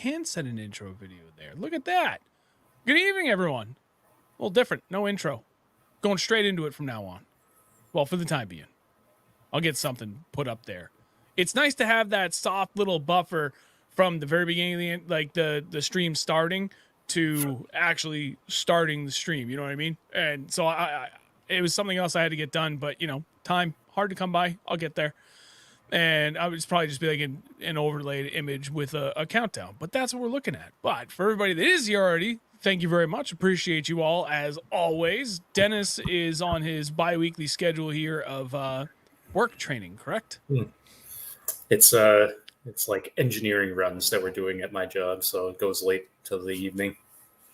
can set an intro video there. Look at that. Good evening, everyone. A little different. No intro. Going straight into it from now on. Well, for the time being. I'll get something put up there. It's nice to have that soft little buffer from the very beginning of the stream starting to actually starting the stream. You know what I mean? And so it was something else I had to get done, but time hard to come by. I'll get there. And I would probably just be like an overlaid image with a countdown. But that's what we're looking at. But for everybody that is here already, thank you very much. Appreciate you all as always. Dennis is on his bi-weekly schedule here of work training, correct? It's like engineering runs that we're doing at my job, so it goes late till the evening.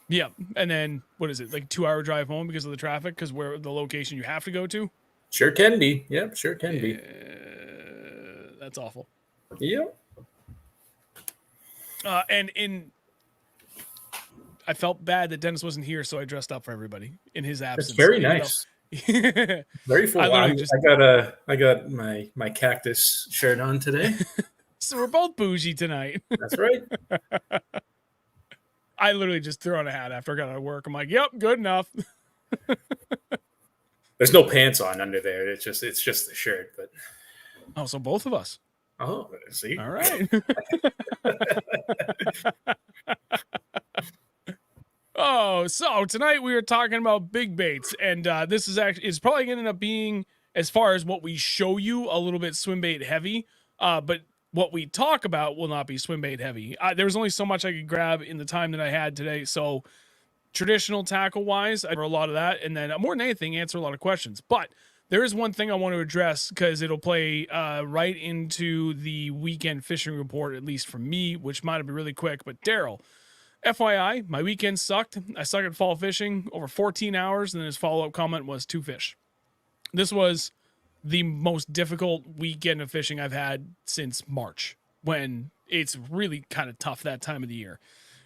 Yeah, and then what is it, like 2-hour drive home because of the traffic, because where the location you have to go to? Sure can be. Yep, sure can be. That's awful. Yep. I felt bad that Dennis wasn't here, so I dressed up for everybody in his absence. That's very nice. Very full. I got my cactus shirt on today. So we're both bougie tonight. That's right. I literally just threw on a hat after I got out of work. I'm like, yep, good enough. There's no pants on under there. It's just the shirt. But so both of us. Oh, see. All right. So tonight we are talking about big baits, and this is probably going to end up being, as far as what we show you, a little bit swim bait heavy. But what we talk about will not be swim bait heavy. There was only so much I could grab in the time that I had today. So traditional tackle wise, I cover a lot of that, and then more than anything, answer a lot of questions. But there is one thing I want to address because it'll play right into the weekend fishing report, at least for me, which might be really quick. But Daryl, FYI, my weekend sucked. I suck at fall fishing over 14 hours, and then his follow-up comment was 2 fish. This was the most difficult weekend of fishing I've had since March, when it's really kind of tough that time of the year.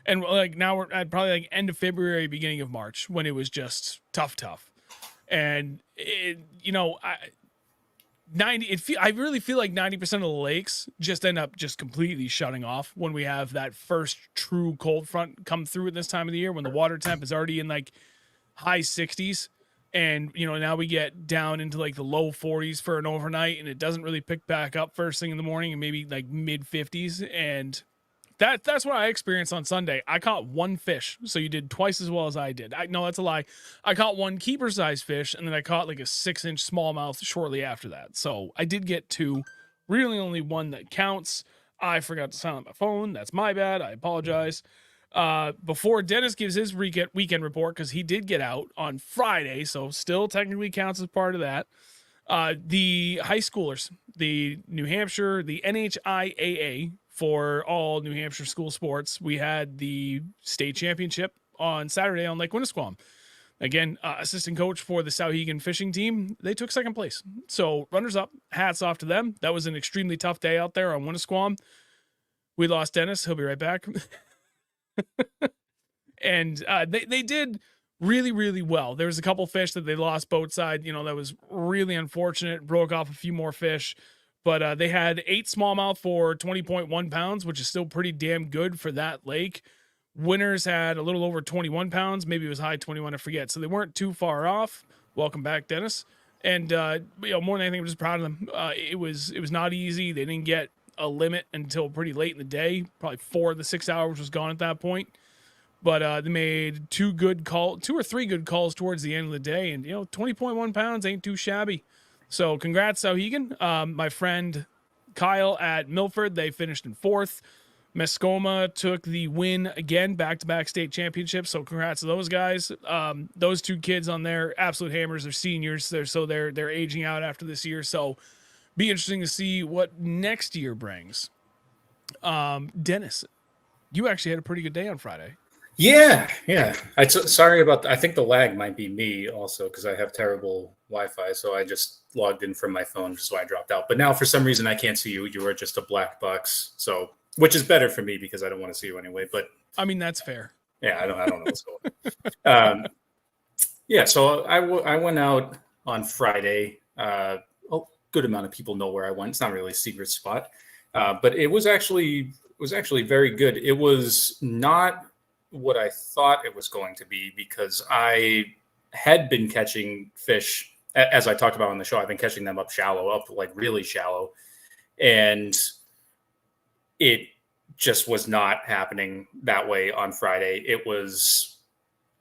And like now we're at probably like end of February, beginning of March, when it was just tough. And I really feel like 90% of the lakes just end up just completely shutting off when we have that first true cold front come through at this time of the year, when the water temp is already in like high 60s. And, now we get down into like the low 40s for an overnight, and it doesn't really pick back up first thing in the morning, and maybe like mid 50s. And that's what I experienced on Sunday. I caught 1 fish. So you did twice as well as I did. No, that's a lie. I caught 1 keeper size fish, and then I caught like a 6-inch smallmouth shortly after that. So I did get 2, really only 1 that counts. I forgot to silence my phone. That's my bad. I apologize. Before Dennis gives his weekend report, because he did get out on Friday, so still technically counts as part of that. The high schoolers, the New Hampshire, the NHIAA, for all New Hampshire school sports, we had the state championship on Saturday on Lake Winnisquam. Again, assistant coach for the Souhegan fishing team, they took 2nd place. So runners up, hats off to them. That was an extremely tough day out there on Winnisquam. We lost Dennis. He'll be right back. And they did really, really well. There was a couple fish that they lost boat side. That was really unfortunate. Broke off a few more fish. But they had 8 smallmouth for 20.1 pounds, which is still pretty damn good for that lake. Winners had a little over 21 pounds. Maybe it was high 21, I forget. So they weren't too far off. Welcome back, Dennis. And more than anything, I'm just proud of them. It was not easy. They didn't get a limit until pretty late in the day. Probably 4 of the 6 hours was gone at that point. But they made 2 or 3 good calls towards the end of the day. And 20.1 pounds ain't too shabby. So congrats, Souhegan. My friend Kyle at Milford, they finished in 4th. Mescoma took the win again, back-to-back state championships. So congrats to those guys. Those 2 kids on there, absolute hammers. They're seniors. They're aging out after this year. So be interesting to see what next year brings. Dennis, you actually had a pretty good day on Friday. Yeah. Sorry about I think the lag might be me also, because I have terrible Wi-Fi. So I just logged in from my phone, so I dropped out. But now for some reason I can't see you. You are just a black box. So, which is better for me because I don't want to see you anyway. But I mean, that's fair. Yeah, I don't know what's going on. So I went out on Friday. Good amount of people know where I went. It's not really a secret spot, but it was actually was actually very good. It was not what I thought it was going to be because I had been catching fish, as I talked about on the show. I've been catching them up shallow, up like really shallow, and it just was not happening that way on Friday.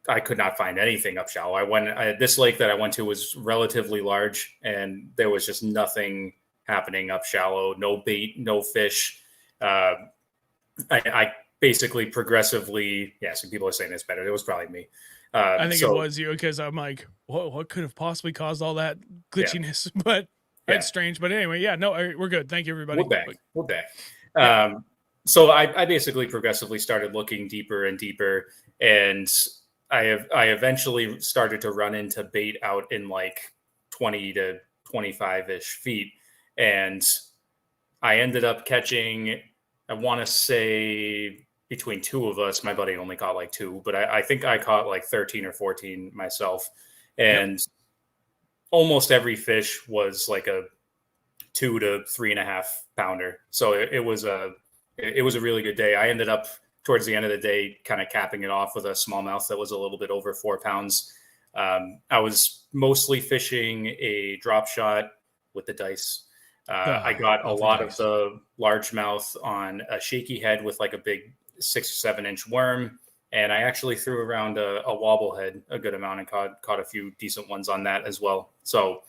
I could not find anything up shallow. This lake that I went to was relatively large, and there was just nothing happening up shallow. No bait, no fish. I basically progressively, yeah. Some people are saying it's better. It was probably me. I think it was you, because I'm like, what could have possibly caused all that glitchiness? Yeah. But it's strange. But anyway, yeah, no, we're good. Thank you, everybody. We're back. Yeah. So I basically progressively started looking deeper and deeper, and I eventually started to run into bait out in like 20 to 25-ish feet. And I ended up catching, I want to say between two of us, my buddy only caught like 2, but I think I caught like 13 or 14 myself. And almost every fish was like a 2 to 3.5 pounder. So it was a really good day. I ended up towards the end of the day kind of capping it off with a smallmouth that was a little bit over 4 pounds. I was mostly fishing a drop shot with the dice. I got a lot of the largemouth on a shaky head with like a big 6 or 7 inch worm. And I actually threw around a wobblehead a good amount and caught a few decent ones on that as well. So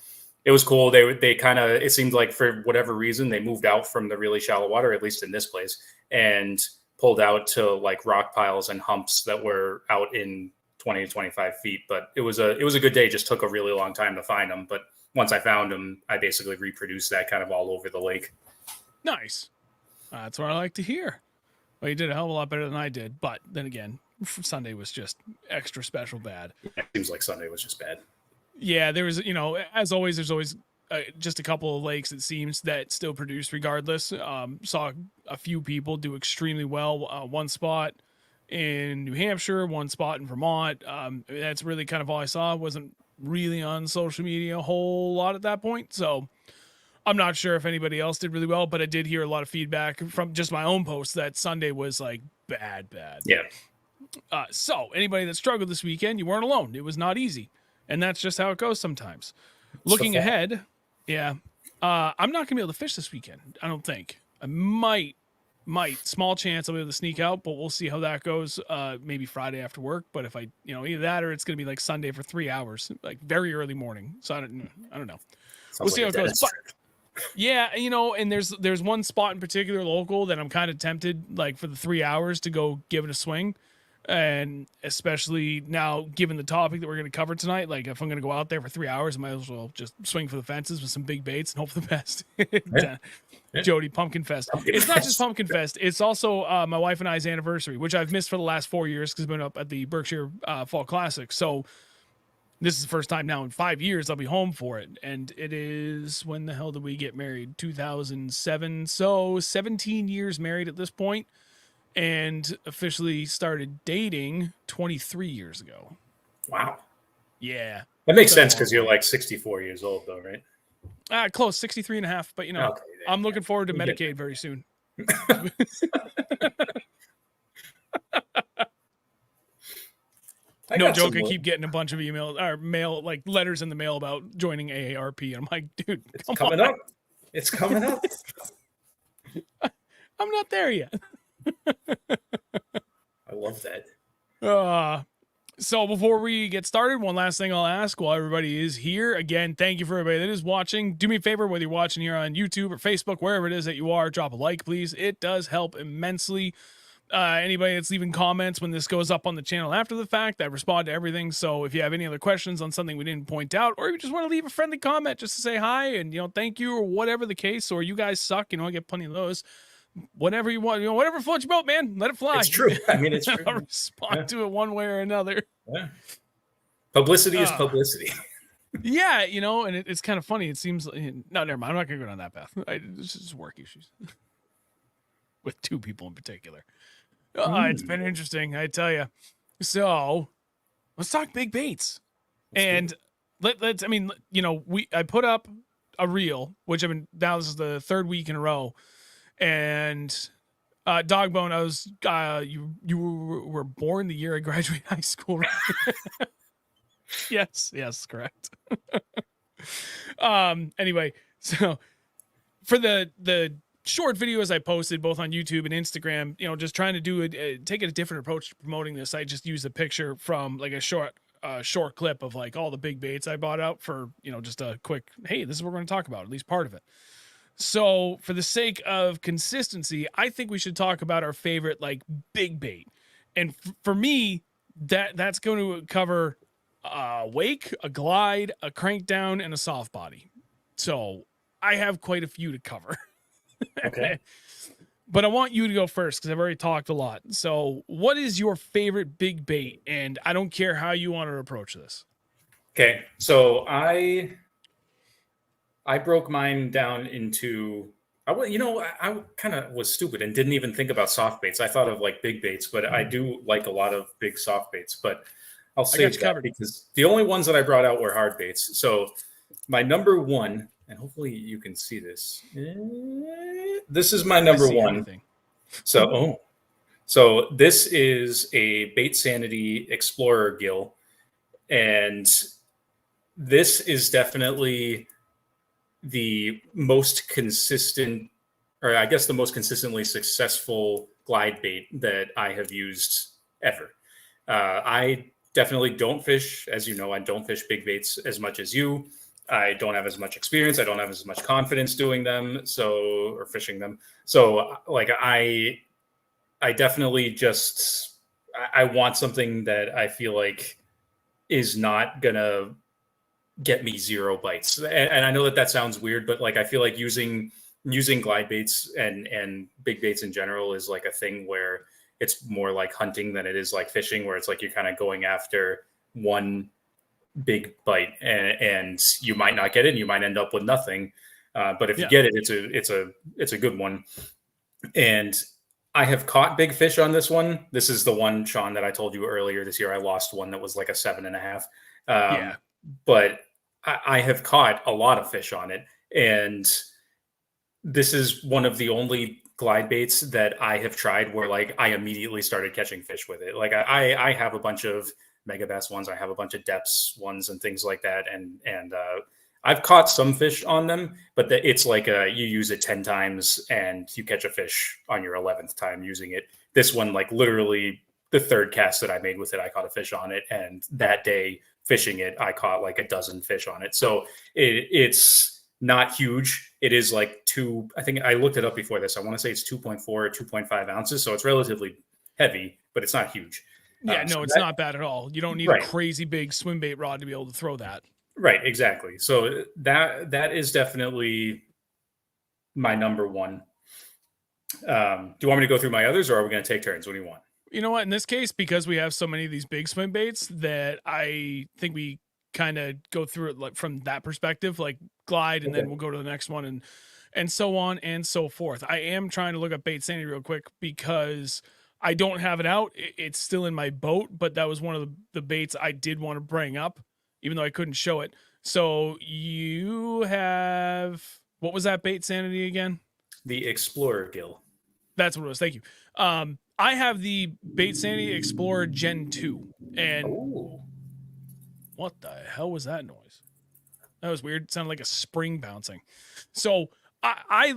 it was cool. They kind of, it seemed like for whatever reason, they moved out from the really shallow water, at least in this place, and pulled out to like rock piles and humps that were out in 20 to 25 feet. But it was a good day. It just took a really long time to find them. But once I found them, I basically reproduced that kind of all over the lake. Nice. That's what I like to hear. Well, you did a hell of a lot better than I did. But then again, Sunday was just extra special bad. It seems like Sunday was just bad. Yeah, there was, as always, there's always just a couple of lakes, it seems, that still produce regardless. Saw a few people do extremely well. One spot in New Hampshire, one spot in Vermont. That's really kind of all I saw. Wasn't really on social media a whole lot at that point. So I'm not sure if anybody else did really well, but I did hear a lot of feedback from just my own posts that Sunday was like bad. Yeah. So anybody that struggled this weekend, you weren't alone. It was not easy. And that's just how it goes sometimes. Looking ahead, I'm not going to be able to fish this weekend, I don't think. I might, small chance I'll be able to sneak out, but we'll see how that goes. Maybe Friday after work. But if I, either that or it's going to be like Sunday for 3 hours, like very early morning. So I don't know. We'll see how it goes. But, yeah, and there's one spot in particular local that I'm kind of tempted, like for the 3 hours, to go give it a swing. And especially now, given the topic that we're going to cover tonight, like if I'm going to go out there for 3 hours, I might as well just swing for the fences with some big baits and hope for the best. Jody, Pumpkin Fest. It's not just Pumpkin Fest. It's also my wife and I's anniversary, which I've missed for the last 4 years because I've been up at the Berkshire Fall Classic. So this is the first time now in 5 years I'll be home for it. And it is, when the hell did we get married? 2007. So 17 years married at this point. And officially started dating 23 years ago. Wow. Yeah. That makes sense because you're like 64 years old, though, right? Close, 63 and a half. But, okay, I'm looking forward to Medicaid very soon. No joke, I keep getting a bunch of emails or mail, like letters in the mail about joining AARP. And I'm like, dude, it's coming up. It's coming up. I'm not there yet. I love that. So before we get started, one last thing I'll ask while everybody is here. Again, thank you for everybody that is watching. Do me a favor, whether you're watching here on YouTube or Facebook, wherever it is that you are, drop a like, please. It does help immensely. Anybody that's leaving comments when this goes up on the channel after the fact, I respond to everything. So if you have any other questions on something we didn't point out, or you just want to leave a friendly comment just to say hi and, thank you or whatever the case, or you guys suck, I get plenty of those. Whatever you want, whatever floats your boat, man. Let it fly. It's true. I mean, it's true. I'll respond to it one way or another. Yeah. Publicity is publicity. Yeah, and it's kind of funny. It seems no, never mind. I'm not gonna go down that path. It's just work issues with 2 people in particular. It's been interesting, I tell you. So let's talk big baits. And let's. I mean, I put up a reel, which now this is the 3rd week in a row. And Dogbone, I was you were born the year I graduated high school, right? Yes, correct. Anyway, so for the short videos I posted both on YouTube and Instagram, just trying to do it, take a different approach to promoting this. I just used a picture from like a short clip of like all the big baits I bought out for, just a quick, hey, this is what we're going to talk about, at least part of it. So for the sake of consistency, I think we should talk about our favorite like big bait. And for me, that's going to cover a wake, a glide, a crank down, and a soft body. So I have quite a few to cover. Okay. But I want you to go first because I've already talked a lot. So what is your favorite big bait? And I don't care how you want to approach this. Okay. So I broke mine down into, I kind of was stupid and didn't even think about soft baits. I thought of like big baits, but I do like a lot of big soft baits, but I'll save that covered because the only ones that I brought out were hard baits. So my number one, and hopefully you can see this. This is my number one. Everything. So this is a Bait Sanity Explorer gill, and this is definitely the most consistent, or I guess the most consistently successful glide bait that I have used ever. I definitely don't fish, as you know, I don't fish big baits as much as you. I don't have as much experience. I don't have as much confidence doing them, or fishing them. So like I definitely just, I want something that I feel like is not gonna get me zero bites. And I know that sounds weird, but like I feel like using glide baits and big baits in general is like a thing where it's more like hunting than it is like fishing, where it's like you're kind of going after one big bite and you might not get it and you might end up with nothing. But if you get it, it's a good one. And I have caught big fish on this one. This is the one, Sean, that I told you earlier this year. I lost one that was like a 7.5. But I have caught a lot of fish on it. And this is one of the only glide baits that I have tried where like I immediately started catching fish with it. Like I have a bunch of Megabass ones. I have a bunch of depths ones and things like that. And I've caught some fish on them, but it's like you use it 10 times and you catch a fish on your 11th time using it. This one, like literally the third cast that I made with it, I caught a fish on it. And that day fishing it, I caught like a dozen fish on it. So it's not huge. It is like I think I looked it up before this. I want to say it's 2.4 or 2.5 ounces. So it's relatively heavy, but it's not huge. Yeah, no, it's not bad at all. You don't need a crazy big swim bait rod to be able to throw that. Right, exactly. So that is definitely my number one. Do you want me to go through my others, or are we going to take turns? What do you want? You know what? In this case, because we have so many of these big swim baits, that I think we kind of go through it like from that perspective, like glide, and then we'll go to the next one, and so on and so forth. I am trying to look up Bait Sanity real quick because I don't have it out. It's still in my boat, but that was one of the baits I did want to bring up, even though I couldn't show it. So you have, what was that Bait Sanity again? The Explorer gill. That's what it was. Thank you. I have the Bait Sanity Explorer Gen 2. And what the hell was that noise? That was weird. It sounded like a spring bouncing. So I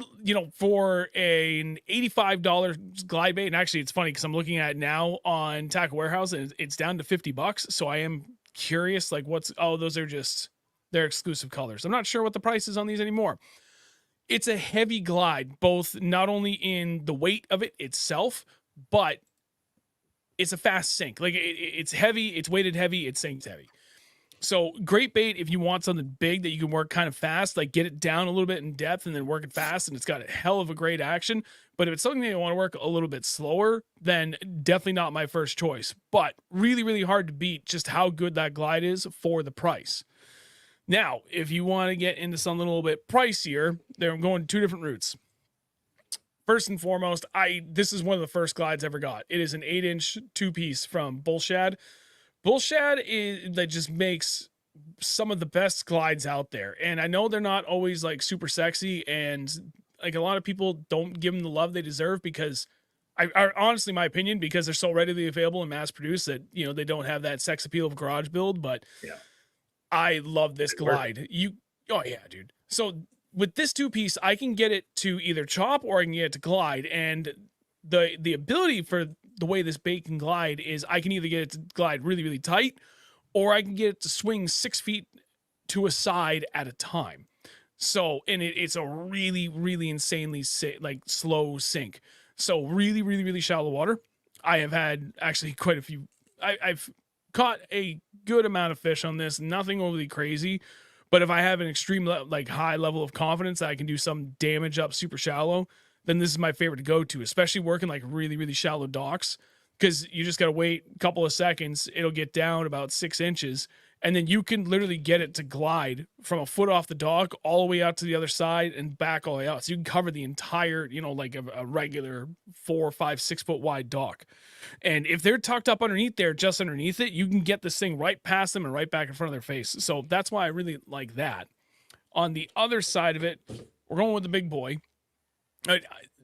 for an $85 glide bait, and actually it's funny because I'm looking at it now on Tackle Warehouse and it's down to $50. So I am curious, like those are just their exclusive colors. I'm not sure what the price is on these anymore. It's a heavy glide, both not only in the weight of it itself, but it's a fast sink. Like it's heavy, it's weighted heavy, it sinks heavy. So great bait if you want something big that you can work kind of fast, like get it down a little bit in depth and then work it fast, and it's got a hell of a great action. But if it's something that you want to work a little bit slower, then definitely not my first choice. But really, really hard to beat just how good that glide is for the price. Now, if you want to get into something a little bit pricier, they're going two different routes. First and foremost, this is one of the first glides I ever got. It is an 8-inch 2-piece from Bullshad. Bullshad that just makes some of the best glides out there. And I know they're not always like super sexy, and like a lot of people don't give them the love they deserve because honestly, my opinion, because they're so readily available and mass produced that, you know, they don't have that sex appeal of garage build, but Yeah, I love this they work. glide. Oh yeah, dude. So with this two piece, I can get it to either chop or I can get it to glide. And the ability for the way this bait can glide is I can either get it to glide really, really tight, or I can get it to swing 6 feet to a side at a time. So, and it's a really, really insanely like slow sink. So really, really, really shallow water. I have had actually quite a few. I've caught a good amount of fish on this. Nothing overly crazy, but if I have an extreme like high level of confidence that I can do some damage up super shallow, then this is my favorite to go to. Especially working like really, really shallow docks, because you just gotta wait a couple of seconds. It'll get down about 6 inches, and then you can literally get it to glide from a foot off the dock all the way out to the other side and back all the way out. So you can cover the entire, you know, like a regular 4, 5, 6 foot wide dock. And if they're tucked up underneath there, just underneath it, you can get this thing right past them and right back in front of their face. So that's why I really like that. On the other side of it, we're going with the big boy.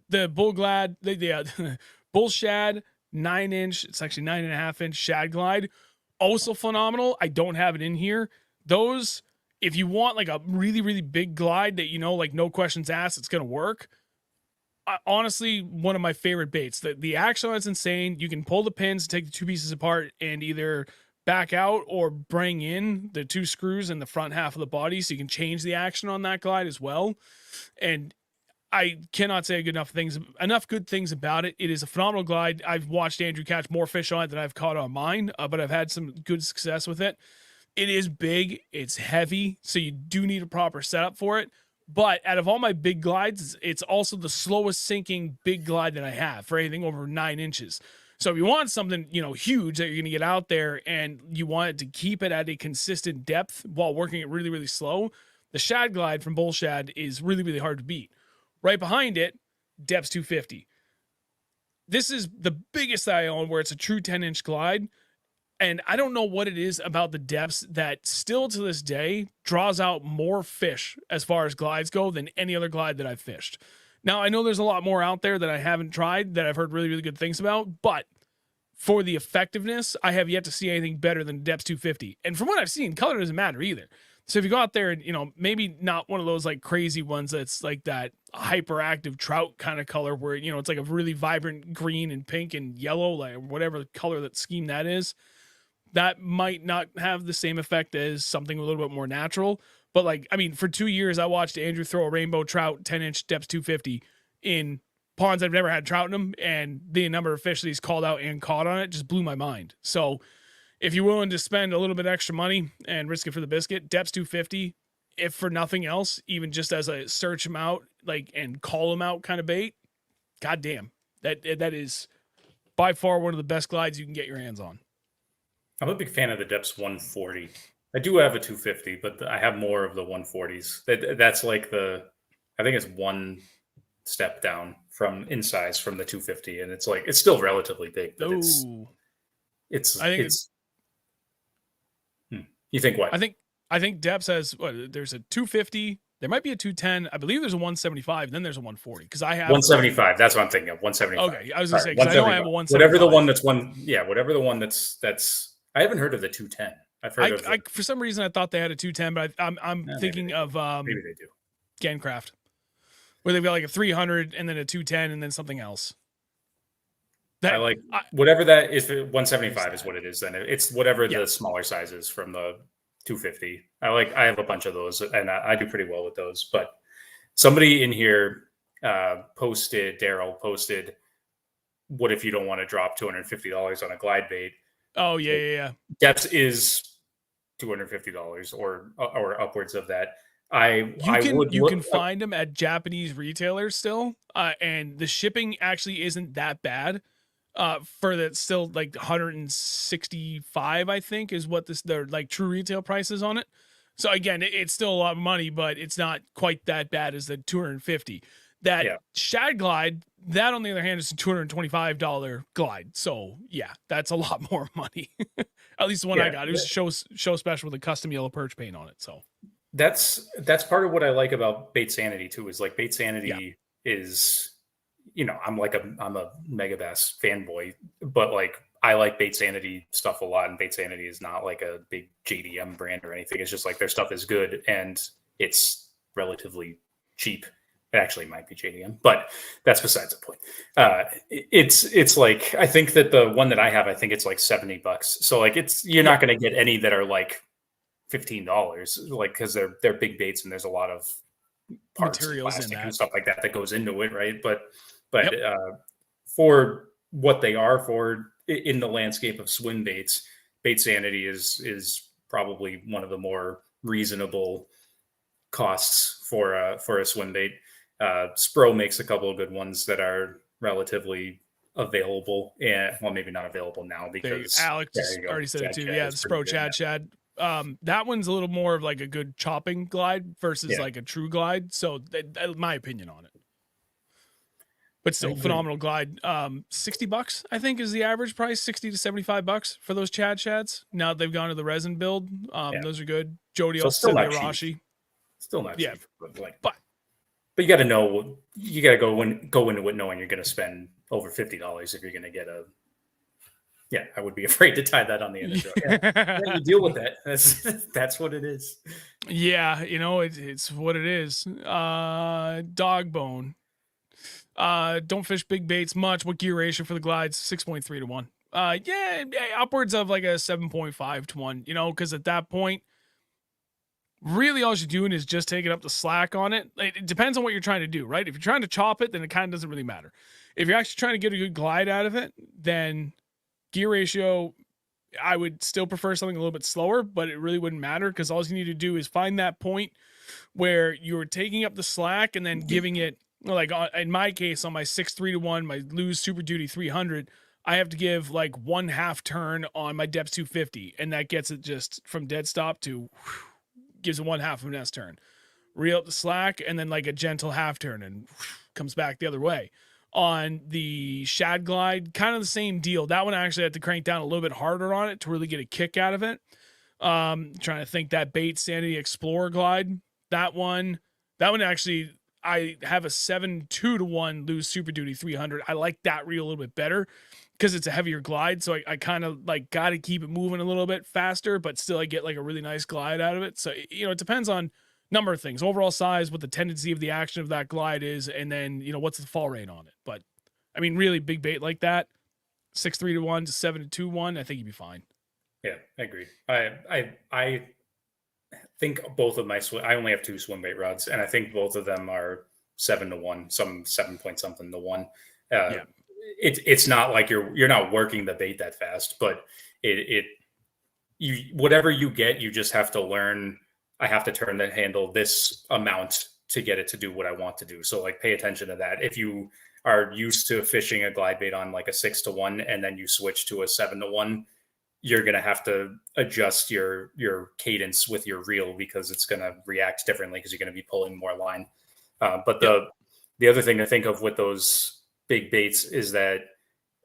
The bull glad, the bull shad 9 inch, it's actually 9.5 inch shad glide, also phenomenal. I don't have it in here. Those, if you want like a really, really big glide that, you know, like no questions asked, it's gonna work. Honestly, one of my favorite baits. The action on it's insane. You can pull the pins, take the two pieces apart, and either back out or bring in the two screws in the front half of the body, so you can change the action on that glide as well. And I cannot say enough good things about it. It is a phenomenal glide. I've watched Andrew catch more fish on it than I've caught on mine, but I've had some good success with it. It is big, it's heavy, so you do need a proper setup for it. But out of all my big glides, it's also the slowest sinking big glide that I have for anything over 9 inches. So if you want something, you know, huge that you're going to get out there and you want it to keep it at a consistent depth while working it really, really slow, the shad glide from Bull Shad is really, really hard to beat. Right behind it, depth's 250. This is the biggest that I own, where it's a true 10-inch glide. And I don't know what it is about the depths that still to this day draws out more fish as far as glides go than any other glide that I've fished. Now, I know there's a lot more out there that I haven't tried that I've heard really, really good things about, but for the effectiveness, I have yet to see anything better than depths 250. And from what I've seen, color doesn't matter either. So if you go out there and, you know, maybe not one of those like crazy ones that's like that hyperactive trout kind of color where, you know, it's like a really vibrant green and pink and yellow, like whatever color that scheme that is, that might not have the same effect as something a little bit more natural. But like, I mean, for 2 years, I watched Andrew throw a rainbow trout 10-inch depths 250 in ponds I've never had trout in them, and the number of fish that he's called out and caught on it just blew my mind. So if you're willing to spend a little bit extra money and risk it for the biscuit, depths 250, if for nothing else, even just as a search them out, like, and call them out kind of bait, goddamn, that is by far one of the best glides you can get your hands on. I'm a big fan of the depths 140. I do have a 250, but I have more of the 140s. That's like I think it's one step down from in size from the 250, and it's like it's still relatively big, but it's I think You think what? I think depths has there's a 250. There might be a 210. I believe there's a 175. Then there's a 140 because I have 175. That's what I'm thinking of. 175. Okay, I was gonna say because I know I have a 175. Whatever the one that's one. Yeah, whatever the one that's. I haven't heard of the 210. I've heard of. For some reason I thought they had a 210, but I'm thinking of maybe they do. Gancraft, where they've got like a 300 and then a 210 and then something else. I like whatever that is. 175 is what it is. Then it's whatever the smaller sizes from the 250. I have a bunch of those, and I do pretty well with those. But somebody in here Daryl posted, what if you don't want to drop $250 on a glide bait? Oh yeah. Depths is $250 or upwards of that. You can find them at Japanese retailers still, and the shipping actually isn't that bad. For that, still like 165, I think, is what their like true retail price is on it. So again, it's still a lot of money, but it's not quite that bad as the 250. That shad glide, that on the other hand is a $225 glide. So yeah, that's a lot more money. At least the one I got. It was show special with a custom yellow perch paint on it. So that's part of what I like about Bait Sanity too, is like Bait Sanity is I'm a Mega Bass fanboy, but like I like Bait Sanity stuff a lot, and Bait Sanity is not like a big JDM brand or anything. It's just like their stuff is good and it's relatively cheap. It actually might be JDM, but that's besides the point. It's like I think that the one that I have, I think it's like $70. So like you're not going to get any that are like $15, like because they're big baits and there's a lot of parts, Materials plastic in and that. stuff like that goes into it, right? But for what they are for in the landscape of swim baits, Bait Sanity is probably one of the more reasonable costs for a swim bait. Spro makes a couple of good ones that are relatively available, and well, maybe not available now because Alex already said it too. Yeah, the Spro Chad. That one's a little more of like a good chopping glide versus like a true glide. So my opinion on it. But still, phenomenal glide. $60, I think, is the average price. $60 to $75 for those Chads. Now they've gone to the resin build. Those are good. Jody also said the Arashi. Still not cheap, but you got to know. You got to go into it knowing you're going to spend over $50 if you're going to get a. Yeah, I would be afraid to tie that on the end of the you deal with that. That's what it is. Yeah, it's what it is. Dog bone. Don't fish big baits much. What gear ratio for the glides? 6.3 to 1. Upwards of like a 7.5 to 1, because at that point, really all you're doing is just taking up the slack on it. It depends on what you're trying to do, right? If you're trying to chop it, then it kind of doesn't really matter. If you're actually trying to get a good glide out of it, then gear ratio, I would still prefer something a little bit slower, but it really wouldn't matter because all you need to do is find that point where you're taking up the slack and then giving it, like in my case, on my 6.3 to 1, my Lose Super Duty 300, I have to give like 1/2 turn on my depth 250, and that gets it just from dead stop to gives it 1/2 of an S turn. Reel up the slack, and then like a gentle half turn, and comes back the other way. On the Shad Glide, kind of the same deal. That one I actually had to crank down a little bit harder on it to really get a kick out of it. Trying to think that Bait Sanity Explorer Glide. That one actually, I have a 7.2 to 1 Lose Super Duty 300. I like that reel a little bit better because it's a heavier glide. So I kind of like got to keep it moving a little bit faster, but still I get like a really nice glide out of it. So, it depends on number of things, overall size, what the tendency of the action of that glide is, and then what's the fall rate on it. But I mean, really big bait like that, 6.3 to 1 to 7 to 2 1, I think you'd be fine. Yeah, I agree. I think both of I only have 2 swim bait rods, and I think both of them are 7 to 1, some 7 point something to 1. It's not like you're not working the bait that fast, but whatever you get, you just have to learn. I have to turn the handle this amount to get it to do what I want to do. So like pay attention to that. If you are used to fishing a glide bait on like a 6 to 1 and then you switch to a 7 to 1, you're going to have to adjust your cadence with your reel because it's going to react differently because you're going to be pulling more line. But the other thing to think of with those big baits is that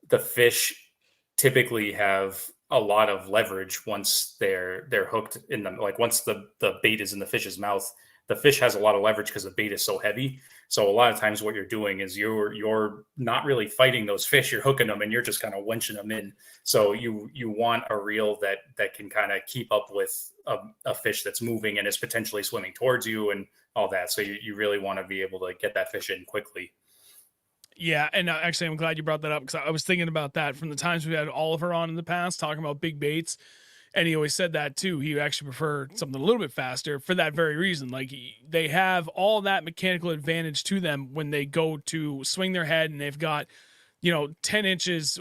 the fish typically have a lot of leverage once they're hooked in them. Like once the bait is in the fish's mouth, the fish has a lot of leverage because the bait is so heavy. So a lot of times what you're doing is you're not really fighting those fish. You're hooking them and you're just kind of winching them in. So you want a reel that can kind of keep up with a fish that's moving and is potentially swimming towards you and all that. So you really want to be able to get that fish in quickly. Yeah, and actually, I'm glad you brought that up because I was thinking about that from the times we had Oliver on in the past talking about big baits, and he always said that too. He actually preferred something a little bit faster for that very reason. Like they have all that mechanical advantage to them when they go to swing their head, and they've got 10 inches,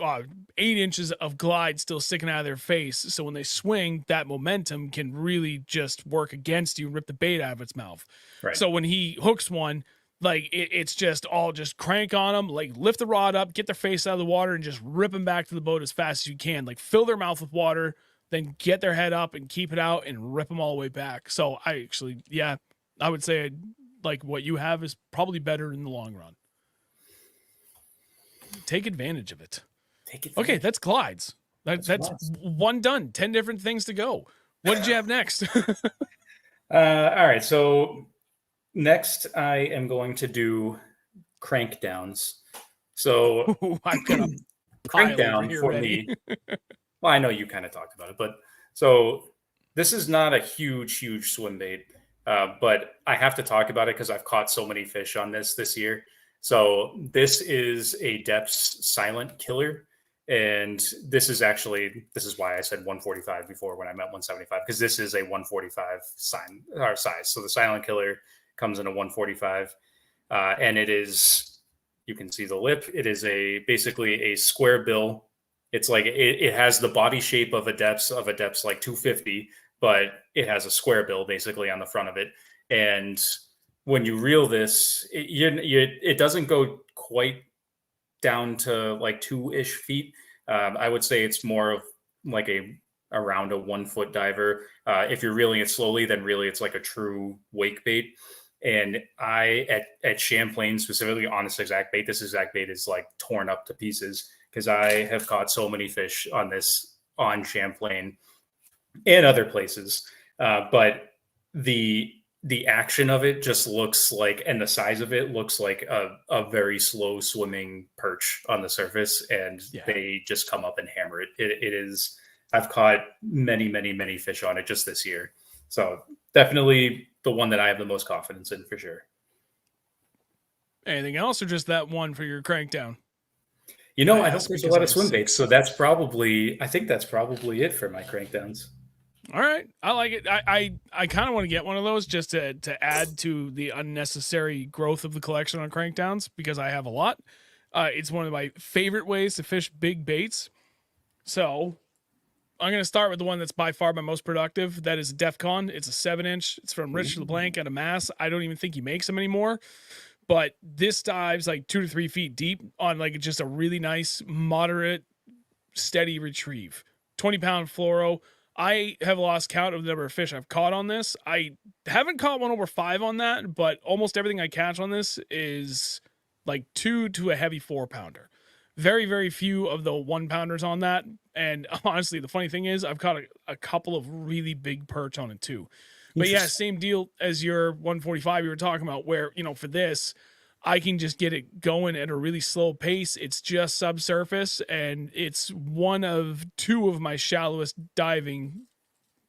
8 inches of glide still sticking out of their face. So when they swing, that momentum can really just work against you and rip the bait out of its mouth. Right. So when he hooks one, like it's just crank on them, like lift the rod up, get their face out of the water and just rip them back to the boat as fast as you can. Like fill their mouth with water, then get their head up and keep it out and rip them all the way back. So I would say like what you have is probably better in the long run. Take advantage of it. Okay, that's glides. That's one done. 10 different things to go. What did you have next? All right, so next I am going to do crank downs. So Ooh, I've got a crank pile over down here for ready. me. Well, I know you kind of talked about it, but so this is not a huge swim bait, but I have to talk about it because I've caught so many fish on this year. So this is a depths silent killer, and this is why I said 145 before when I meant 175, because this is a 145 size. So the silent killer comes in a 145, and it is, you can see the lip. It is basically a square bill. It's like it has the body shape of a depths like 250, but it has a square bill basically on the front of it. And when you reel this, it doesn't go quite down to like 2-ish feet. I would say it's more of like around a 1 foot diver. If you're reeling it slowly, then really it's like a true wake bait. And at Champlain, specifically on this exact bait is like torn up to pieces because I have caught so many fish on Champlain and other places. But the action of it just looks like, and the size of it looks like a very slow swimming perch on the surface, and they just come up and hammer it. It is, I've caught many fish on it just this year. So definitely the one that I have the most confidence in for sure. Anything else, or just that one for your crank down? I don't fish a lot of swim baits, so I think that's probably it for my crank downs. All right, I like it. I kind of want to get one of those just to add to the unnecessary growth of the collection on crankdowns because I have a lot. It's one of my favorite ways to fish big baits. So I'm going to start with the one that's by far my most productive. That is Defcon. It's a 7-inch. It's from Rich LeBlanc out of Mass. I don't even think he makes them anymore. But this dives like 2 to 3 feet deep on like just a really nice, moderate, steady retrieve. 20-pound fluoro. I have lost count of the number of fish I've caught on this. I haven't caught one over 5 on that, but almost everything I catch on this is like 2 to a heavy 4-pounder. Very few of the 1-pounders on that. And honestly, the funny thing is I've caught a couple of really big perch on it too. But yeah, same deal as your 145 you were talking about where, for this, I can just get it going at a really slow pace. It's just subsurface, and it's one of 2 of my shallowest diving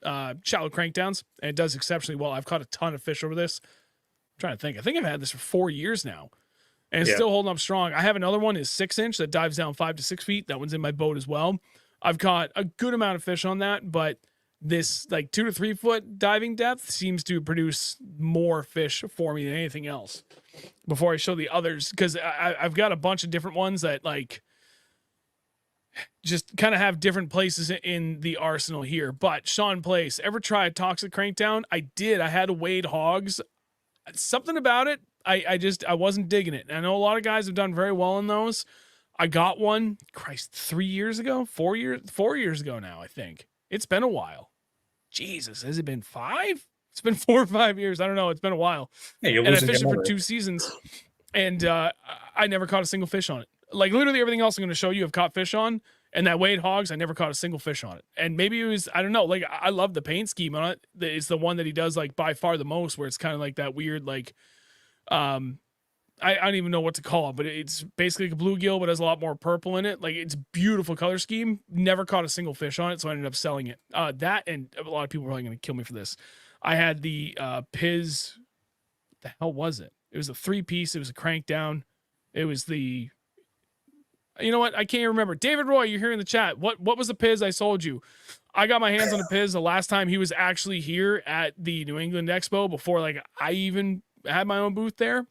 shallow crankdowns, and it does exceptionally well. I've caught a ton of fish over this. I'm trying to think. I think I've had this for 4 years now, and it's still holding up strong. I have another one is 6-inch that dives down 5 to 6 feet. That one's in my boat as well. I've caught a good amount of fish on that, but this like 2 to 3 foot diving depth seems to produce more fish for me than anything else. Before I show the others, because I've got a bunch of different ones that like just kind of have different places in the arsenal here. But Sean Place, ever try a toxic crankdown? I did. I had Wade Hogs. Something about it, I wasn't digging it. I know a lot of guys have done very well in those. I got one, 3 years ago, 4 years ago now, I think. It's been a while. Jesus, has it been 5? It's been 4 or 5 years. I don't know. It's been a while. Yeah, and I fished it for 2 seasons, and I never caught a single fish on it. Like literally everything else I'm going to show you, I've caught fish on. And that Wade Hogs, I never caught a single fish on it. And maybe it was, I don't know. Like I love the paint scheme on it. It's the one that he does like by far the most, where it's kind of like that weird like, I don't even know what to call it, but it's basically like a bluegill, but has a lot more purple in it. Like it's beautiful color scheme. Never caught a single fish on it, so I ended up selling it. That, and a lot of people are probably going to kill me for this. I had the Piz. What the hell was it? It was a 3-piece. It was a crank down. It was the. You know what? I can't remember. David Roy, you're here in the chat. What was the Piz I sold you? I got my hands on the Piz the last time he was actually here at the New England Expo, before like I even had my own booth there.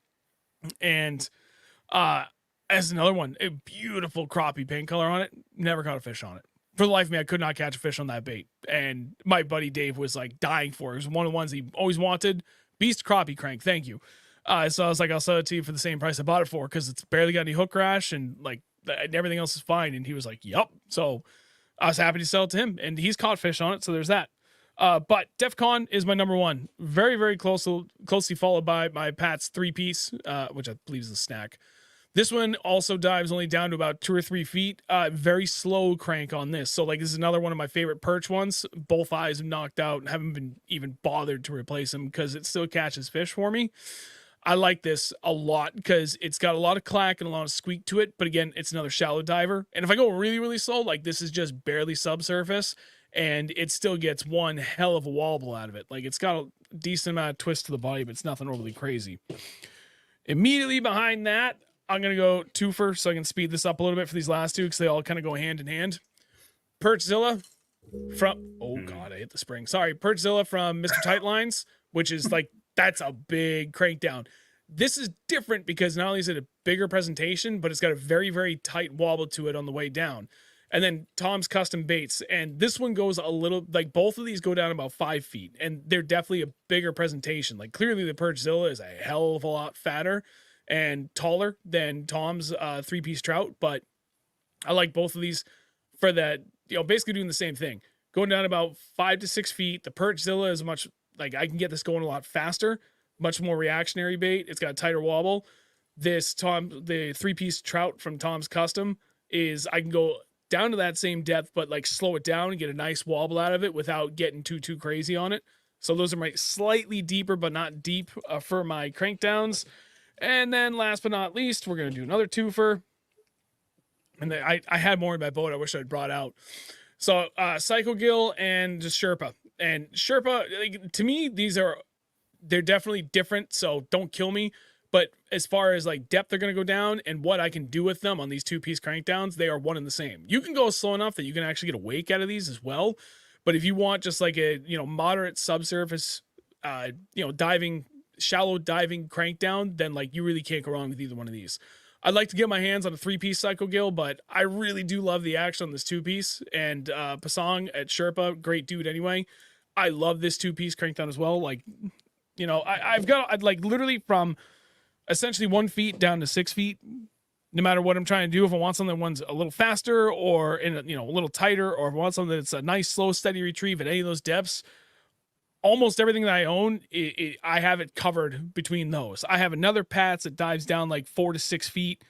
And as another one, a beautiful crappie paint color on it. Never caught a fish on it. For the life of me, I could not catch a fish on that bait. And my buddy Dave was like dying for it. It was one of the ones he always wanted. Beast crappie crank. Thank you. So I was like, I'll sell it to you for the same price I bought it for, because it's barely got any hook rash and like everything else is fine. And he was like, yup. So I was happy to sell it to him, and he's caught fish on it. So there's that. But Defcon is my number one. Very closely followed by my Pat's 3-piece, which I believe is a snack. This one also dives only down to about 2 or 3 feet. Very slow crank on this. So like this is another one of my favorite perch ones. Both eyes have knocked out and haven't been even bothered to replace them because it still catches fish for me. I like this a lot because it's got a lot of clack and a lot of squeak to it. But again, it's another shallow diver. And if I go really, really slow, like this is just barely subsurface, and it still gets one hell of a wobble out of it. Like it's got a decent amount of twist to the body, but it's nothing overly crazy. Immediately behind that, I'm going to go twofer so I can speed this up a little bit for these last two because they all kind of go hand in hand. Perchzilla from, oh God, I hit the spring. Sorry, Perchzilla from Mr. Tightlines, which is like, that's a big crank down. This is different because not only is it a bigger presentation, but it's got a very, very tight wobble to it on the way down. And then Tom's Custom Baits. And this one goes a little, like both of these go down about 5 feet. And they're definitely a bigger presentation. Like clearly the Perchzilla is a hell of a lot fatter and taller than Tom's 3-piece trout. But I like both of these for that, you know, basically doing the same thing. Going down about 5 to 6 feet. The Perchzilla is much, like I can get this going a lot faster. Much more reactionary bait. It's got a tighter wobble. This the 3-piece trout from Tom's Custom is I can go down to that same depth, but like slow it down and get a nice wobble out of it without getting too crazy on it. So those are my slightly deeper, but not deep for my crank downs. And then last but not least, we're going to do another twofer. And then I had more in my boat. I wish I'd brought out. So Psycho Gill and just Sherpa. And Sherpa, like, to me, they're definitely different. So don't kill me. But as far as like depth, they're going to go down and what I can do with them on these 2-piece crankdowns, they are one and the same. You can go slow enough that you can actually get a wake out of these as well. But if you want just like a, you know, moderate subsurface, you know, shallow diving crankdown, then like you really can't go wrong with either one of these. I'd like to get my hands on a 3-piece Psycho Gill, but I really do love the action on this 2-piece. And Pasong at Sherpa, great dude anyway. I love this 2-piece crankdown as well. Like, you know, I'd like literally from essentially 1 feet down to 6 feet, no matter what I'm trying to do. If I want something that runs a little faster or in a, you know, a little tighter, or if I want something that's a nice, slow, steady retrieve at any of those depths, almost everything that I own, I have it covered between those. I have another Pats that dives down like 4 to 6 feet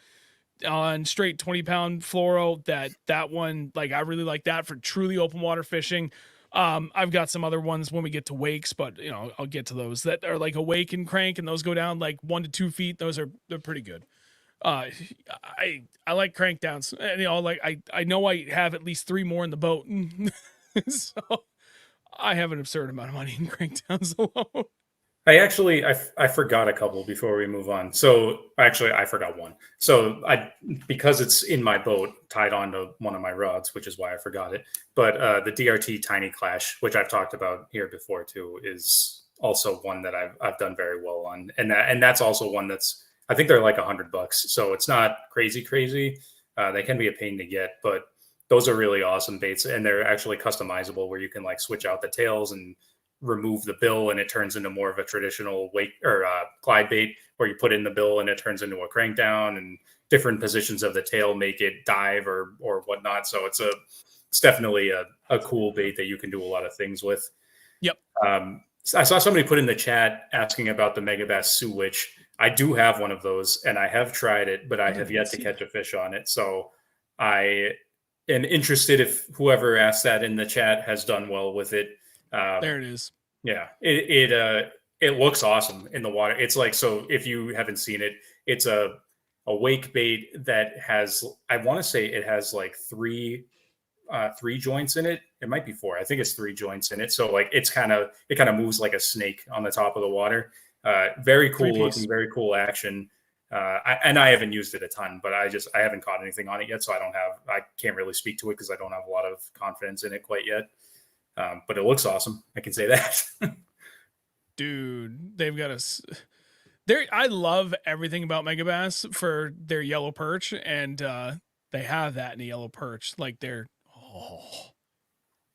on straight 20-pound fluoro. That one, like I really like that for truly open water fishing. I've got some other ones when we get to wakes, but you know, I'll get to those that are like a wake and crank, and those go down like 1 to 2 feet. They're pretty good. I like crank downs, and you know, like I know I have at least 3 more in the boat, so I have an absurd amount of money in crank downs alone. I forgot a couple before we move on. So actually, I forgot one. So because it's in my boat tied onto one of my rods, which is why I forgot it. But the DRT Tiny Clash, which I've talked about here before too, is also one that I've done very well on, and that's also one that's, I think they're like $100. So it's not crazy. They can be a pain to get, but those are really awesome baits, and they're actually customizable where you can like switch out the tails and remove the bill, and it turns into more of a traditional wake or glide bait where you put in the bill and it turns into a crank down, and different positions of the tail make it dive or whatnot. So it's definitely a cool bait that you can do a lot of things with. Yep. I saw somebody put in the chat asking about the Megabass Sue Witch. I do have one of those, and I have tried it, but I have yet to catch a fish on it. So I am interested if whoever asked that in the chat has done well with it. There it is. Yeah, it looks awesome in the water. It's like, so if you haven't seen it, it's a wake bait that has, I want to say it has like three joints in it. It might be 4. I think it's 3 joints in it. So like it kind of moves like a snake on the top of the water. Very cool looking, very cool action. I haven't used it a ton, but I haven't caught anything on it yet. So I can't really speak to it because I don't have a lot of confidence in it quite yet. But it looks awesome. I can say that. Dude, they've got I love everything about Megabass for their yellow perch, and they have that in a yellow perch. Like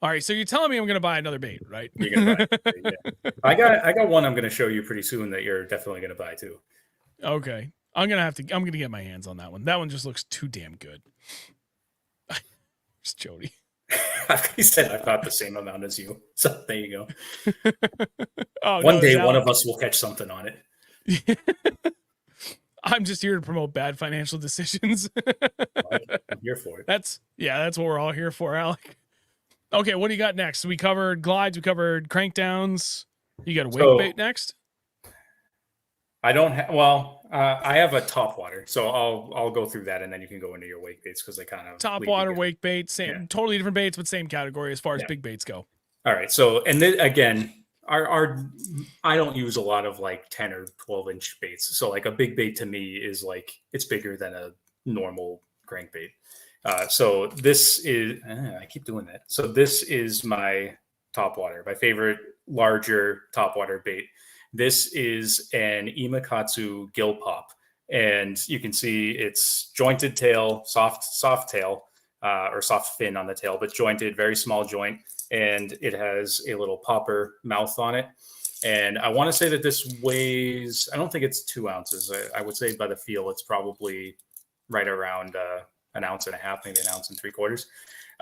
all right, so you're telling me I'm going to buy another bait, right? You're going to buy it, yeah. I got one I'm going to show you pretty soon that you're definitely going to buy too. Okay. I'm going to get my hands on that one. That one just looks too damn good. It's Jody. He said I caught the same amount as you. So there you go. One day, one of us will catch something on it. I'm just here to promote bad financial decisions. I'm here for it. That's what we're all here for, Alec. Okay, what do you got next? We covered glides, we covered crankdowns. You got a wake bait next? I don't have, well, I have a top water, so I'll go through that and then you can go into your wake baits because they kind of Top lead water, together. wake bait, same, Yeah. totally different baits, but same category as far as Yeah. big baits go. All right. So, and then again, our I don't use a lot of like 10 or 12-inch baits. So like a big bait to me is like it's bigger than a normal crankbait. So this is I keep doing that. So this is my top water, my favorite larger top water bait. This is an Imakatsu gill pop, and you can see it's jointed tail, soft tail, or soft fin on the tail, but jointed, very small joint, and it has a little popper mouth on it. And I want to say that this weighs, I don't think it's 2 ounces. I would say by the feel, it's probably right around an ounce and a half, maybe an ounce and 3/4.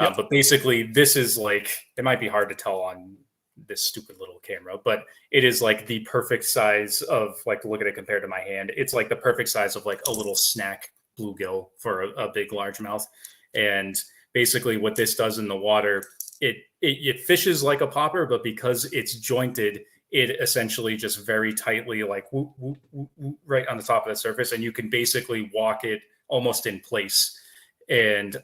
Yep. But basically, this is like, it might be hard to tell on this stupid little camera, but it is like the perfect size of, like, look at it compared to my hand. It's like the perfect size of like a little snack bluegill for a big largemouth. And basically, what this does in the water, it fishes like a popper, but because it's jointed, it essentially just very tightly like whoop, whoop, whoop, whoop, right on the top of the surface, and you can basically walk it almost in place. And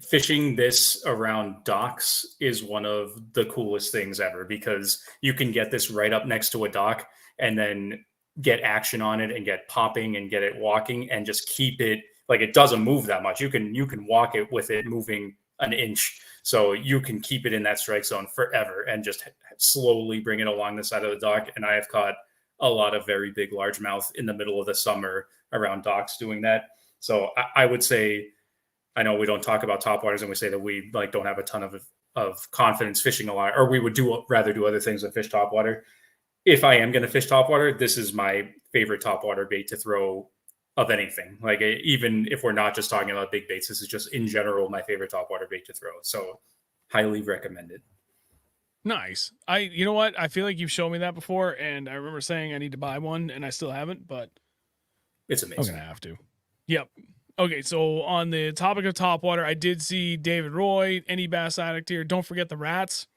fishing this around docks is one of the coolest things ever because you can get this right up next to a dock and then get action on it and get popping and get it walking and just keep it like it doesn't move that much. You can walk it with it moving an inch, so you can keep it in that strike zone forever and just slowly bring it along the side of the dock. And I have caught a lot of very big largemouth in the middle of the summer around docks doing that. So I would say, I know we don't talk about topwaters and we say that we like don't have a ton of confidence fishing a lot, or we would rather do other things than fish topwater. If I am going to fish topwater, this is my favorite topwater bait to throw of anything. Like even if we're not just talking about big baits, this is just in general my favorite topwater bait to throw. So highly recommend it. Nice. You know what? I feel like you've shown me that before, and I remember saying I need to buy one, and I still haven't, but It's I'm amazing. gonna have to. Yep. Okay, so on the topic of topwater, I did see David Roy, any bass addict here. Don't forget the rats.